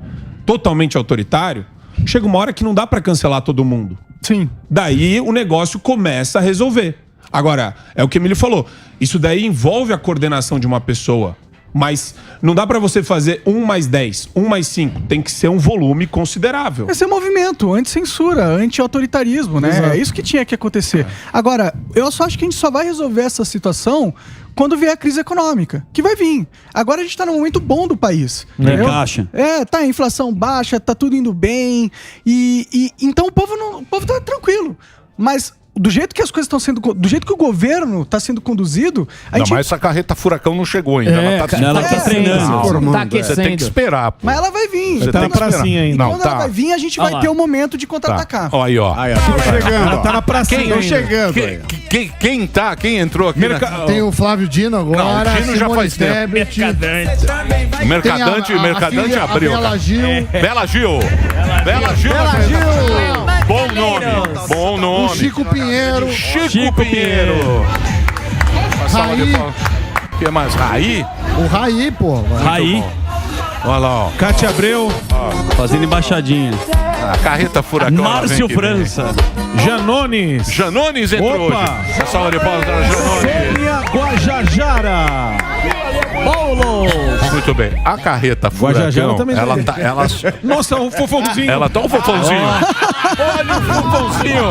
totalmente autoritário. Chega uma hora que não dá para cancelar todo mundo. Sim. Daí o negócio começa a resolver. Agora, é o que o Emílio falou. Isso daí envolve a coordenação de uma pessoa. Mas não dá pra você fazer 1 mais 10, 1 mais 5. Tem que ser um volume considerável. Esse é movimento, anti-censura, anti-autoritarismo, né? Exato. É isso que tinha que acontecer. Agora, eu só acho que a gente só vai resolver essa situação quando vier a crise econômica, que vai vir. Agora a gente tá num momento bom do país. Caixa. Tá a inflação baixa, tá tudo indo bem. Então o povo tá tranquilo. Mas do jeito que as coisas estão sendo... Do jeito que o governo está sendo conduzido... Mas essa carreta furacão não chegou ainda. Ela tá treinando. Tá aquecendo. Você tem que esperar, pô. Mas ela vai vir. Você tem que esperar. Ainda. Quando ela vai vir, a gente vai ter o momento de contra-atacar. Ó, aí, ó. Tô chegando. Ela tá na pracinha. Tô chegando. Quem entrou aqui? Tem o Flávio Dino agora. Não, o Dino já faz tempo. Mercadante abriu. Bela Gil. Bela Gil. Bom nome. O Chico Pinheiro. Raí. O que mais? Raí? O Raí, pô. Raí. Olha lá, ó. Cátia Abreu. Fazendo embaixadinha. A carreta furacão. Márcio França. Janones. Janones entrou hoje. Essa salva de palmas para Janones. Sênia Guajajara. Paulo. Muito bem. A carreta furacão, também ela tá... Nossa, um fofãozinho. Ela tá um fofãozinho. Olha o fofãozinho.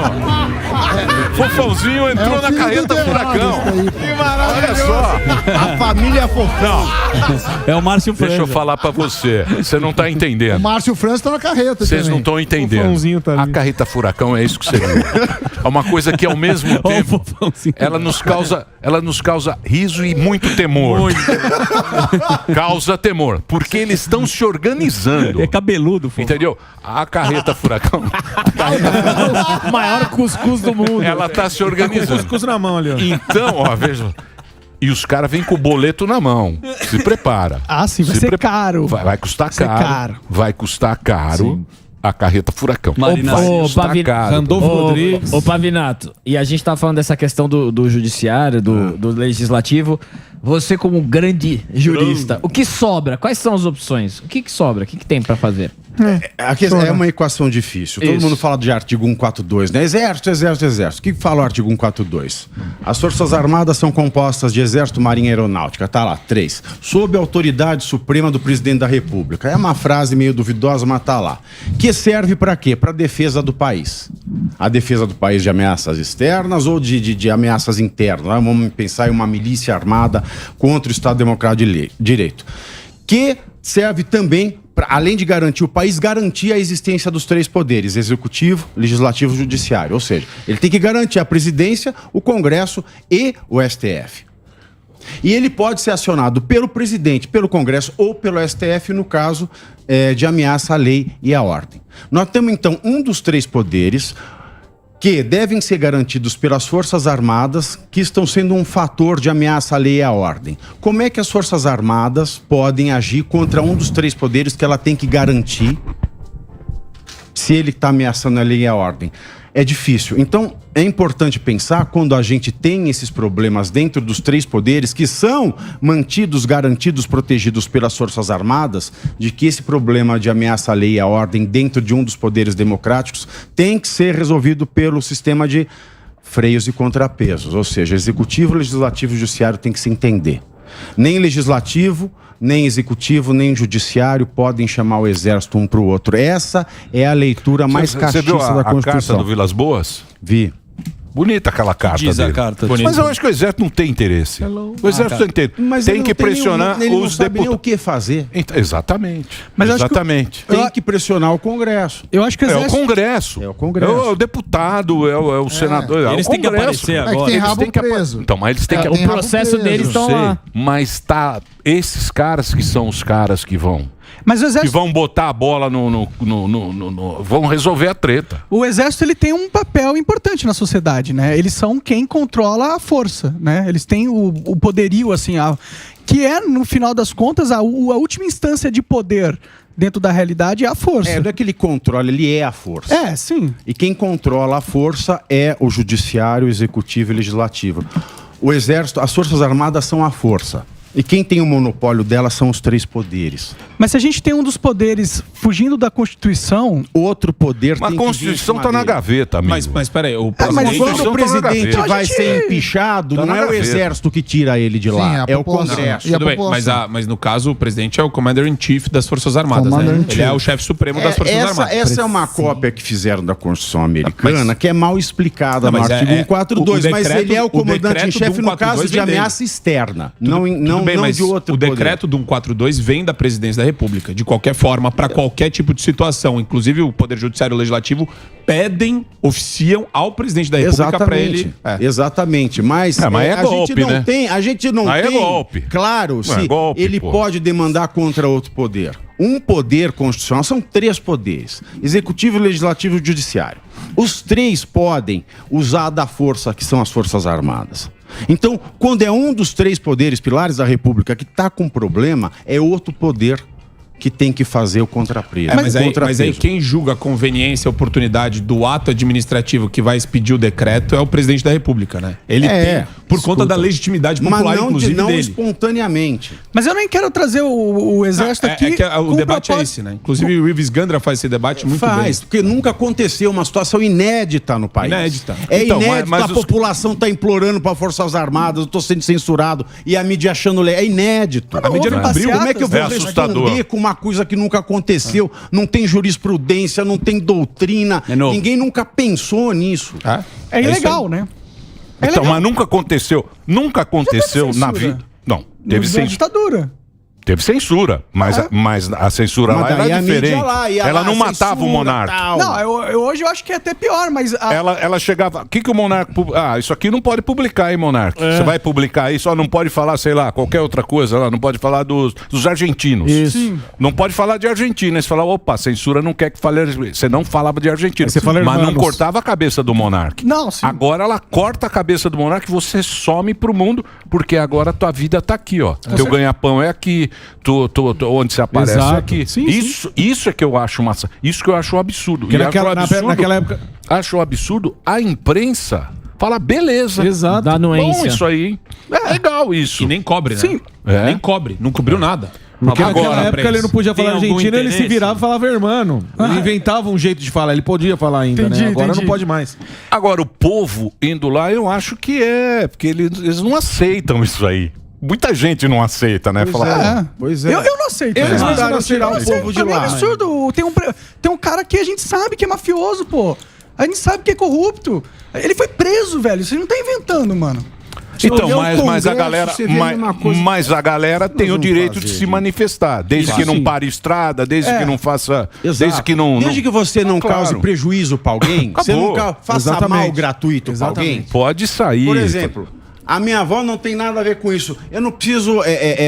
Fofãozinho entrou na carreta furacão. Que maravilha. Olha só. A família fofão. É o Márcio França. Deixa eu falar pra você. Você não tá entendendo. O Márcio França tá na carreta. Vocês não estão entendendo. Tá a carreta furacão é isso que você viu. É uma coisa que ao mesmo tempo ela nos causa riso e muito temor. Causa temor. Porque eles estão se organizando. É cabeludo, fofo. Entendeu? A carreta furacão. O maior cuscuz do mundo. Ela tá se organizando. Cuscuz na mão ali, ó. Então, ó, veja. E os caras vêm com o boleto na mão. Se prepara. Sim, vai ser caro. Vai custar caro. Vai custar caro. Sim. A carreta furacão. Randolfo Rodrigues. Ô, Pavinato, e a gente tá falando dessa questão do judiciário, do legislativo. Você como grande jurista, o que sobra? Quais são as opções? O que sobra? O que tem pra fazer? É uma equação difícil. Todo mundo fala de artigo 142, né? Exército. O que fala o artigo 142? As Forças Armadas são compostas de Exército, Marinha e Aeronáutica. Tá lá, 3. Sob a autoridade suprema do Presidente da República. É uma frase meio duvidosa, mas tá lá. Que serve pra quê? Pra defesa do país. A defesa do país de ameaças externas ou de ameaças internas. Vamos pensar em uma milícia armada contra o Estado Democrático de Direito. Que serve também, além de garantir o país, garantir a existência dos 3 poderes, executivo, legislativo e judiciário. Ou seja, ele tem que garantir a presidência, o Congresso e o STF. E ele pode ser acionado pelo presidente, pelo Congresso ou pelo STF no caso de ameaça à lei e à ordem. Nós temos então um dos 3 poderes que devem ser garantidos pelas Forças Armadas, que estão sendo um fator de ameaça à lei e à ordem. Como é que as Forças Armadas podem agir contra um dos 3 poderes que ela tem que garantir se ele está ameaçando a lei e a ordem? é difícil. Então, é importante pensar, quando a gente tem esses problemas dentro dos 3 poderes, que são mantidos, garantidos, protegidos pelas Forças Armadas, de que esse problema de ameaça à lei e à ordem dentro de um dos poderes democráticos tem que ser resolvido pelo sistema de freios e contrapesos. Ou seja, executivo, legislativo e judiciário tem que se entender. Nem legislativo, nem executivo, nem judiciário podem chamar o exército um para o outro. Essa é a leitura mais castiça da Constituição. Você viu a carta do Vilas Boas? Vi. Bonita aquela carta Diz dele. a carta. Mas eu acho que o exército não tem interesse. O exército tem interesse. Mas tem que pressionar ele não os sabe nem o deputados. que fazer. Exatamente. Mas eu acho que exatamente. Tem que pressionar o Congresso. Eu acho que o É o exército... Congresso. É o Congresso. É o deputado, é o senador. Eles é o têm que Congresso. aparecer É que agora. tem Eles rabo têm que preso. Então, mas eles têm que... tem O rabo processo preso. deles estão Sei, lá. mas tá... Esses caras que são os caras que vão... Mas o Que exército... vão botar a bola vão resolver a treta. O exército, ele tem um papel importante na sociedade, né? Eles são quem controla a força, né? Eles têm o poderio, assim, que é, no final das contas, a última instância de poder dentro da realidade é a força. Não é que ele controla, ele é a força. É, sim. E quem controla a força é o judiciário, o executivo e o legislativo. O exército, as Forças Armadas são a força. E quem tem o monopólio delas são os 3 poderes. Mas se a gente tem um dos poderes fugindo da Constituição... Outro poder Mas tem a Constituição que tá na gaveta, amigo. Mas peraí, o mas Quando o presidente Então, vai ser empichado, Tá não na é o gaveta. exército que tira ele de lá, Sim, é o população. Congresso. E a Tudo bem, população. mas no caso o presidente é o Commander-in-Chief das Forças Armadas, né? Commander-in-Chief. Ele é o chefe supremo das Forças Armadas. Essa é uma cópia que fizeram da Constituição americana, que é mal explicada Não, no mas artigo é- 142, o mas decreto- ele é o o decreto comandante-em-chefe do no caso 142 de vem dele. ameaça externa, Tudo bem, não mas de outro o poder. decreto do 142 vem da presidência da República, de qualquer forma, para qualquer tipo de situação. Inclusive o Poder Judiciário e o Legislativo oficiam ao presidente da República para ele... Exatamente, mas, mas é a golpe, gente não né? tem, a gente não Aí é tem. golpe. Claro, Não é se golpe, ele pô. pode demandar contra outro poder. Um poder constitucional são 3 poderes: executivo, legislativo e judiciário. Os 3 podem usar da força que são as Forças Armadas. Então, quando é um dos 3 poderes pilares da República que está com problema, é outro poder que tem que fazer o contrapeso. Mas aí quem julga a conveniência, a oportunidade do ato administrativo que vai expedir o decreto é o presidente da República, né? Ele tem, por conta da legitimidade popular, mas inclusive, não dele. espontaneamente. Mas eu nem quero trazer o exército aqui... o debate é esse, né? Inclusive o Ives Gandra faz esse debate muito Faz, bem. porque nunca aconteceu uma situação inédita no país. Inédita. É Então, inédito, mas a população tá implorando para Forças Armadas, eu tô sendo censurado, e a mídia achando... É inédito. A mídia não abriu. Como é que eu vou É assustador. responder com uma coisa que nunca aconteceu? Não tem jurisprudência, não tem doutrina. É novo. Ninguém nunca pensou nisso. É ilegal, né? É Então, legal. mas nunca aconteceu. Nunca aconteceu na censura. vida. Não, teve Na censura. ditadura. Teve censura, mas a censura Mas lá daí era a mídia diferente. lá, ia Ela lá, não matava o censura, monarca. tal. Não, hoje eu acho que é até pior, mas... Ela chegava. O que o monarca. Isso aqui não pode publicar, hein, monarca? Você vai publicar aí, só não pode falar, sei lá, qualquer outra coisa lá. Não pode falar dos argentinos. Isso. Sim. Não pode falar de Argentina. Aí você fala, opa, a censura não quer que fale. Você não falava de Argentina. Aí você fala mas não hermanos. cortava a cabeça do monarca. Não, sim. Agora ela corta a cabeça do monarca e você some pro mundo, porque agora tua vida tá aqui, ó. Teu ganha-pão é aqui, onde você aparece Exato. é aqui. Sim, Isso é que eu acho massa. Isso que eu acho um absurdo. Porque E acho absurdo, naquela época... acho um absurdo a imprensa fala, beleza. Exato. Da anuência. Bom isso aí, hein? É legal isso. E nem cobre, né? Sim. É. Nem cobre, não cobriu nada. Porque Agora, naquela época prensa. ele não podia Tem falar algum argentino, ele se interesse? virava e falava irmão. Ele inventava um jeito de falar, ele podia falar ainda, Entendi, né? Agora entendi. não pode mais. Agora, o povo indo lá, eu acho que porque eles não aceitam isso aí. Muita gente não aceita, né? Fala, Pois é. Eu não aceito. Eles Não, mandaram tirar não o sei, povo de pra mim é lá. absurdo. Tem um cara que a gente sabe que é mafioso, pô. A gente sabe que é corrupto. Ele foi preso, velho. Você não tá inventando, mano. Então, olhar o mas a Congresso, galera, você vê a mesma coisa. mas a galera tem o vamos direito de fazer, se gente? manifestar, desde que não pare estrada, desde que não faça, desde que não, Desde que você não Claro. cause prejuízo pra alguém, você Acabou. nunca faça Exatamente. mal gratuito pra alguém. pode sair. Por exemplo, a minha avó não tem nada a ver com isso. Eu não preciso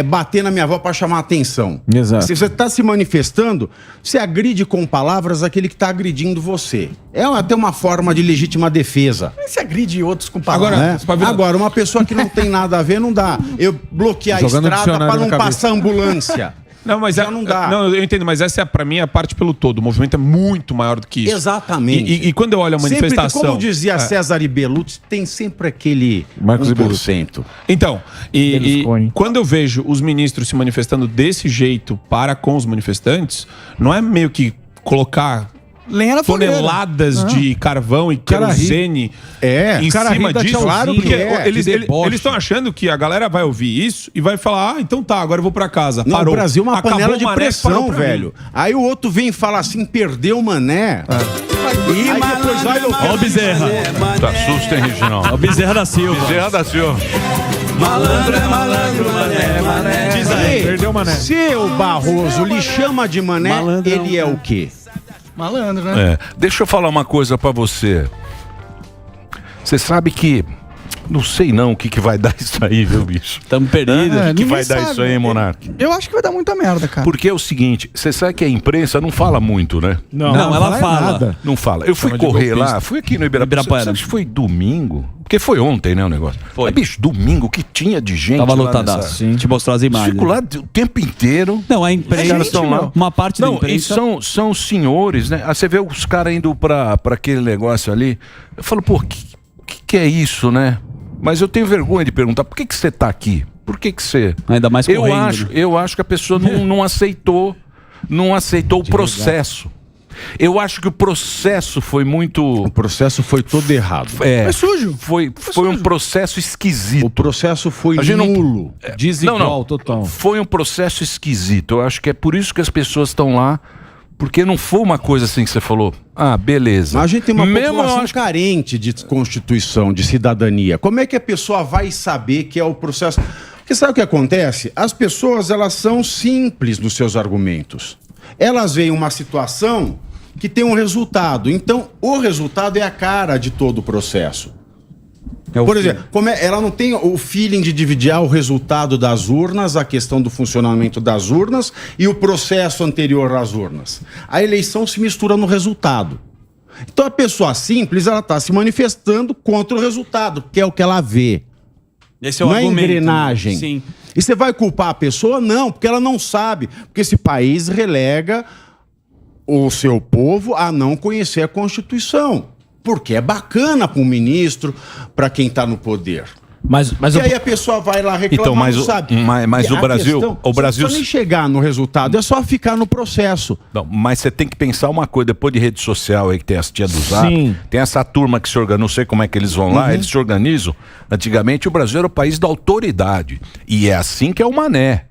bater na minha avó para chamar atenção. Exato. Se você está se manifestando, você agride com palavras aquele que está agredindo você. É até uma forma de legítima defesa. Mas se agride outros com palavras. Agora, Né? você pode ver- Agora, uma pessoa que não tem nada a ver, não dá. Eu bloquear a Jogando estrada dicionário para não na cabeça. passar ambulância. Não, mas já não dá. Não, eu entendo, mas essa é pra mim a parte pelo todo. O movimento é muito maior do que isso. Exatamente. E quando eu olho a manifestação... Sempre, como dizia César Ibelucci, tem sempre aquele Marcos 1%. Então, quando eu vejo os ministros se manifestando desse jeito para com os manifestantes, não é meio que colocar toneladas de carvão e querosene em cima disso. Claro porque que eles estão achando que a galera vai ouvir isso e vai falar, então tá, agora eu vou pra casa. Não, Parou. o Brasil é uma Acabou panela de o Mané, pressão, velho. Aí o outro vem e fala assim, perdeu o Mané. E aí depois vai... Ó o Bezerra. Tá susto, hein, Reginaldo? Ó o Bezerra da Silva. Bezerra da Silva. Malandro é malandro, mané. Diz aí. Perdeu o Mané. Se o Barroso lhe chama de Mané, ele é o quê? Malandro, né? Deixa eu falar uma coisa pra você. Você sabe que... Não sei não o que vai dar isso aí, viu, bicho? Tamo perdidos. O que vai dar isso aí, Monark? Eu acho que vai dar muita merda, cara. Porque é o seguinte, você sabe que a imprensa não fala muito, né? Não, ela fala. Nada. Não fala. Eu fui correr lá, fui aqui no Ibirapuera. Sabe que foi domingo? Porque foi ontem, né, o negócio. Foi. Mas, bicho, domingo, que tinha de gente Tava lá lotadaço. nessa... Sim, te mostrar as imagens. Fico lá o tempo inteiro. Não, a imprensa... caras estão lá. Uma parte da Não, e imprensa... são senhores, né? Aí você vê os caras indo pra aquele negócio ali. Eu falo, pô, que é isso, né? Mas eu tenho vergonha de perguntar, por que você tá aqui? Por que você... Ainda mais correndo. Eu acho que a pessoa não aceitou o processo. Eu acho que o processo foi muito... O processo foi todo errado. Foi sujo. Foi um processo esquisito. O processo foi nulo. Desigual, total. Foi um processo esquisito. Eu acho que é por isso que as pessoas estão lá. Porque não foi uma coisa assim que você falou, beleza. Mas a gente tem uma população eu carente de constituição, de cidadania. Como é que a pessoa vai saber que é o processo? Porque sabe o que acontece? As pessoas, elas são simples nos seus argumentos. Elas veem uma situação que tem um resultado. Então, o resultado é a cara de todo o processo. Por exemplo, ela não tem o feeling de dividir o resultado das urnas, a questão do funcionamento das urnas e o processo anterior às urnas. A eleição se mistura no resultado. Então a pessoa simples, ela está se manifestando contra o resultado, que é o que ela vê. Esse é o não argumento, é engrenagem. Sim. E você vai culpar a pessoa? Não, porque ela não sabe. Porque esse país relega o seu povo a não conhecer a Constituição. Porque é bacana para um ministro, para quem está no poder. Mas e aí a pessoa vai lá reclamar, então, mas não sabe. Mas o Brasil... o Brasil não precisa nem chegar no resultado, é só ficar no processo. Não, mas você tem que pensar uma coisa, depois de rede social aí, que tem as tias do Zap, tem essa turma que se organiza, não sei como é que eles vão lá, eles se organizam. Antigamente o Brasil era o país da autoridade. E é assim que é o Mané.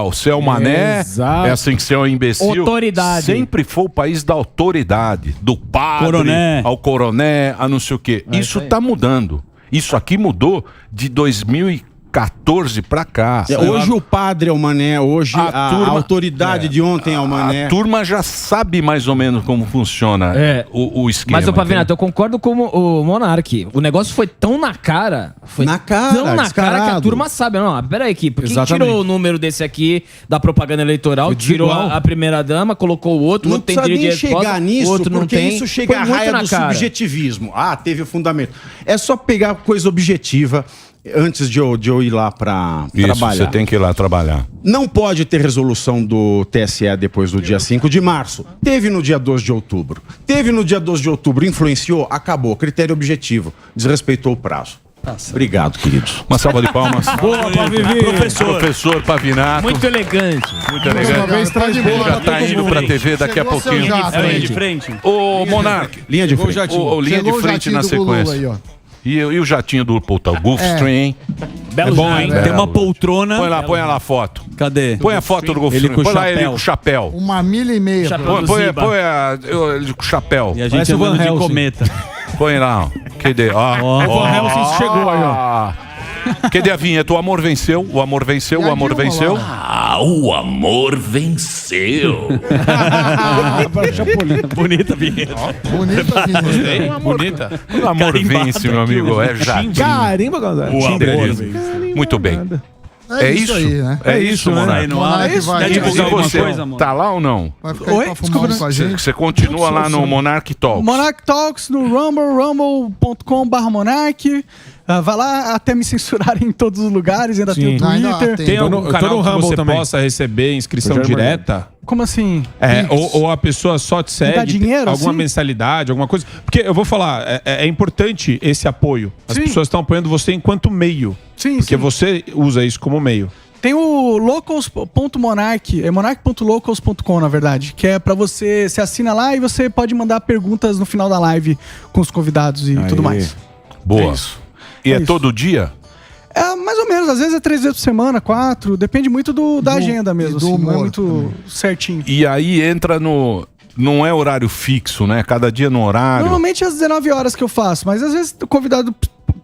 Você é o Mané, é assim que você é um imbecil. Autoridade. Sempre foi o país da autoridade, do padre ao coroné, a não sei o quê. Isso tá mudando. Isso aqui mudou de 2014 pra cá. Hoje o padre é o Mané, hoje a autoridade de ontem é o Mané. A turma já sabe mais ou menos como funciona o esquema. Mas, Pavinato, eu concordo com o Monark. O negócio foi tão na cara. Foi na cara, tão na descarado. cara que a turma sabe. Não, peraí aqui. Por que tirou o número desse aqui da propaganda eleitoral? Tirou a primeira-dama, colocou o outro. Não precisa nem chegar nisso, outro porque não tem. isso chega à raia do subjetivismo. Teve o fundamento. É só pegar coisa objetiva antes de eu ir lá para trabalhar. Você tem que ir lá trabalhar. Não pode ter resolução do TSE depois do dia 5 de março. Teve no dia 12 de outubro. Teve no dia 12 de outubro, influenciou, acabou. Critério objetivo. Desrespeitou o prazo. Obrigado, queridos. Uma salva de palmas. Boa, Pavivi. Professor Pavinato. Muito elegante. Muito elegante. Já tá indo pra TV daqui a pouquinho. Linha de frente. Ô, Monark. Linha de frente. Linha de frente na sequência. E o jatinho do Gulfstream. Belo bom, hein? Tem uma poltrona. Põe lá a foto. Cadê? Põe a foto do Gulfstream. Põe lá ele com o chapéu. 1,5 milha. Põe ele com o chapéu. E a gente andando de cometa. Põe lá. Cadê? O Van Helsing chegou aí, ó. Cadê a vinheta? O amor venceu. O amor venceu. O amor venceu. O amor venceu. Bonita vinheta. Bonita vinheta. Bonita. O amor vence, meu amigo. É já. Carimba, Gonzalo. O amor vence. Muito bem. É isso aí, né? É isso, Monark. Vai divulgar alguma você coisa, mano? tá lá ou não? Vai ficar aí pra fumar com a gente. Você continua lá no Monark Talks. Monark Talks no Rumble, rumble.com/Monark. Vai lá até me censurarem em todos os lugares, ainda tem o Twitter. Tem algum canal que você possa receber inscrição direta? Como assim? Ou a pessoa só te segue, dá dinheiro, alguma assim? mensalidade, alguma coisa. Porque eu vou falar, é importante esse apoio. As pessoas estão apoiando você enquanto meio. Porque você usa isso como meio. Tem o locals.monarch, é monarch.locals.com, na verdade, que é pra você assina lá e você pode mandar perguntas no final da live com os convidados e tudo mais. Boa. E é isso. todo dia? É, mais ou menos, às vezes é 3 vezes por semana, 4, depende muito da agenda mesmo, assim, não é muito certinho. E aí entra no... Não é horário fixo, né? Cada dia no horário. Normalmente é às 19 horas que eu faço, mas às vezes o convidado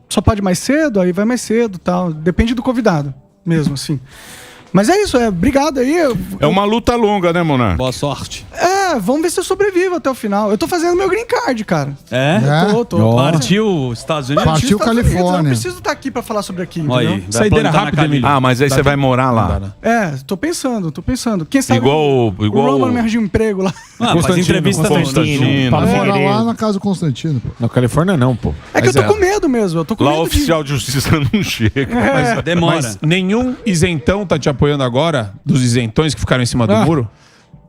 só pode ir mais cedo, aí vai mais cedo e tal. Depende do convidado mesmo, assim. Mas é isso, obrigado aí. É uma luta longa, né, Monark? Boa sorte. Vamos ver se eu sobrevivo até o final. Eu tô fazendo meu green card, cara. Tô. Partiu Estados Unidos? Partiu Califórnia. Eu não preciso estar aqui pra falar sobre aqui, Aí, entendeu? Saideira rápida, Emílio. Mas aí você vai morar lá. Tô pensando. Quem sabe Igual o Roman me arranja um emprego lá. Faz entrevista Constantino. Mora lá na casa do Constantino, pô. Na Califórnia não, pô. É que eu tô com medo mesmo. Eu tô com Lá medo o oficial de justiça não chega. Demora. Mas nenhum isentão tá te apoiando agora? Dos isentões que ficaram em cima do muro?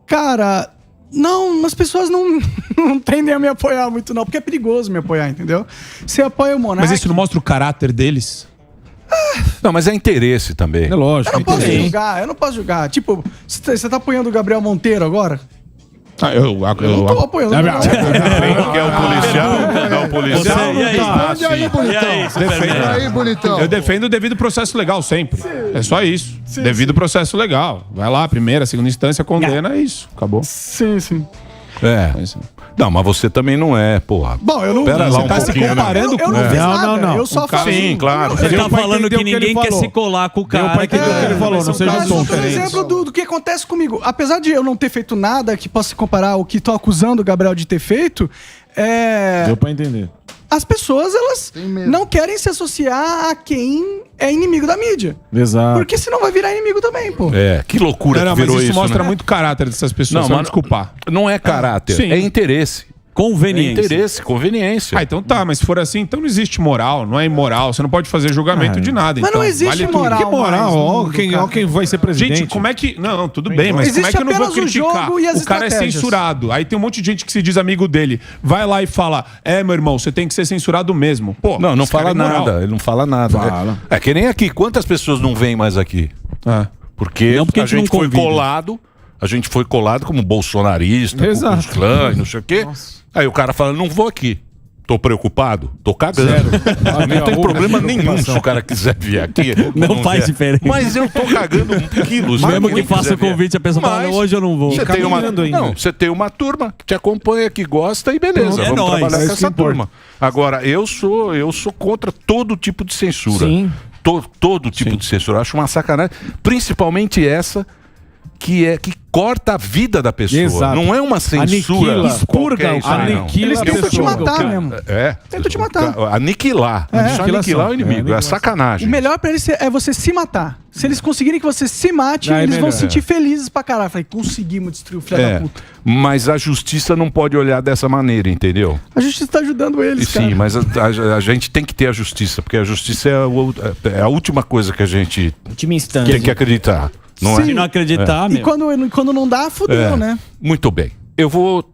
Cara, não, as pessoas não tendem a me apoiar muito, não, porque é perigoso me apoiar, entendeu? Você apoia o Monark. Mas isso não mostra o caráter deles? Não, mas é interesse também. É lógico. Eu não posso julgar. Tipo, você tá apoiando o Gabriel Monteiro agora? Eu tô apoiando. Que é o policial? É o policial? E aí, bonitão? Eu defendo o devido processo legal sempre. É só isso. Devido processo legal. Vai lá, primeira, segunda instância, condena, é isso. Acabou. Sim. Não, mas você também não é, porra. Bom, eu não... Pera lá Você tá se comparando eu não fiz nada. Não. Eu só falo... Sim, claro. Você tá falando que entender o que ele ninguém quer falou. se colar com o Deu cara. pra entender o que ele falou, não seja Mas eu tô dando diferente. exemplo do que acontece comigo. Apesar de eu não ter feito nada que possa se comparar ao que tô acusando o Gabriel de ter feito, Deu pra entender. as pessoas, elas não querem se associar a quem é inimigo da mídia. Exato. Porque senão vai virar inimigo também, pô. Que loucura Não, que mas virou isso isso, mostra né? muito caráter dessas pessoas. Não, Não, mas desculpar. Não é caráter, Sim. é interesse. Conveniência. É interesse, conveniência. Então tá, mas se for assim, então não existe moral, não é imoral. Você não pode fazer julgamento de nada. Mas então, não existe vale tudo. moral. Que moral, mais no ó, mundo, quem, cara. ó quem vai ser presidente. Gente, como é que... Não, tudo bem, mas Existe como é que eu não vou apenas o criticar? jogo e as O cara é estratégias. censurado. Aí tem um monte de gente que se diz amigo dele. Vai lá e fala, meu irmão, você tem que ser censurado mesmo. Pô, Não esse cara fala é imoral. nada. Ele não fala nada. Fala. É que nem aqui. Quantas pessoas não vêm mais aqui? Porque, Não, porque a a gente gente não foi convida. colado. A gente foi colado como bolsonarista, Exato. com os clãs, não sei o quê. Aí o cara fala, não vou aqui. Tô preocupado? Tô cagando. Não tem problema nenhum se o cara quiser vir aqui. Não faz vier. diferença. Mas eu tô cagando quilos. Mesmo se que alguém faça quiser o convite, vir. a pessoa fala, Mas não, hoje eu não vou. Você tem uma, caminhando ainda. não, você tem uma turma que te acompanha, que gosta e beleza. É Vamos nóis. trabalhar É com isso essa que importa. turma. Agora, eu sou contra todo tipo de censura. Sim. Todo tipo de censura. Eu acho uma sacanagem. Principalmente essa que corta a vida da pessoa. Exato. Não é uma censura. Aniquila, expurga, isso aí, não. aniquila Eles a tentam te pessoa. matar mesmo. Tentam te matar. Aniquilar. Deixa eu aniquilar o inimigo. É sacanagem. O melhor pra eles é você se matar. Se eles conseguirem que você se mate, Aí eles vão melhor. se sentir felizes pra caralho. Falei, conseguimos destruir o filho da puta. Mas a justiça não pode olhar dessa maneira, entendeu? A justiça tá ajudando eles, cara. Sim, mas a gente tem que ter a justiça, porque a justiça é a última coisa que a gente Última instância. tem que acreditar. Não Se não acreditar, E quando não dá, fudeu, né? Muito bem. Eu vou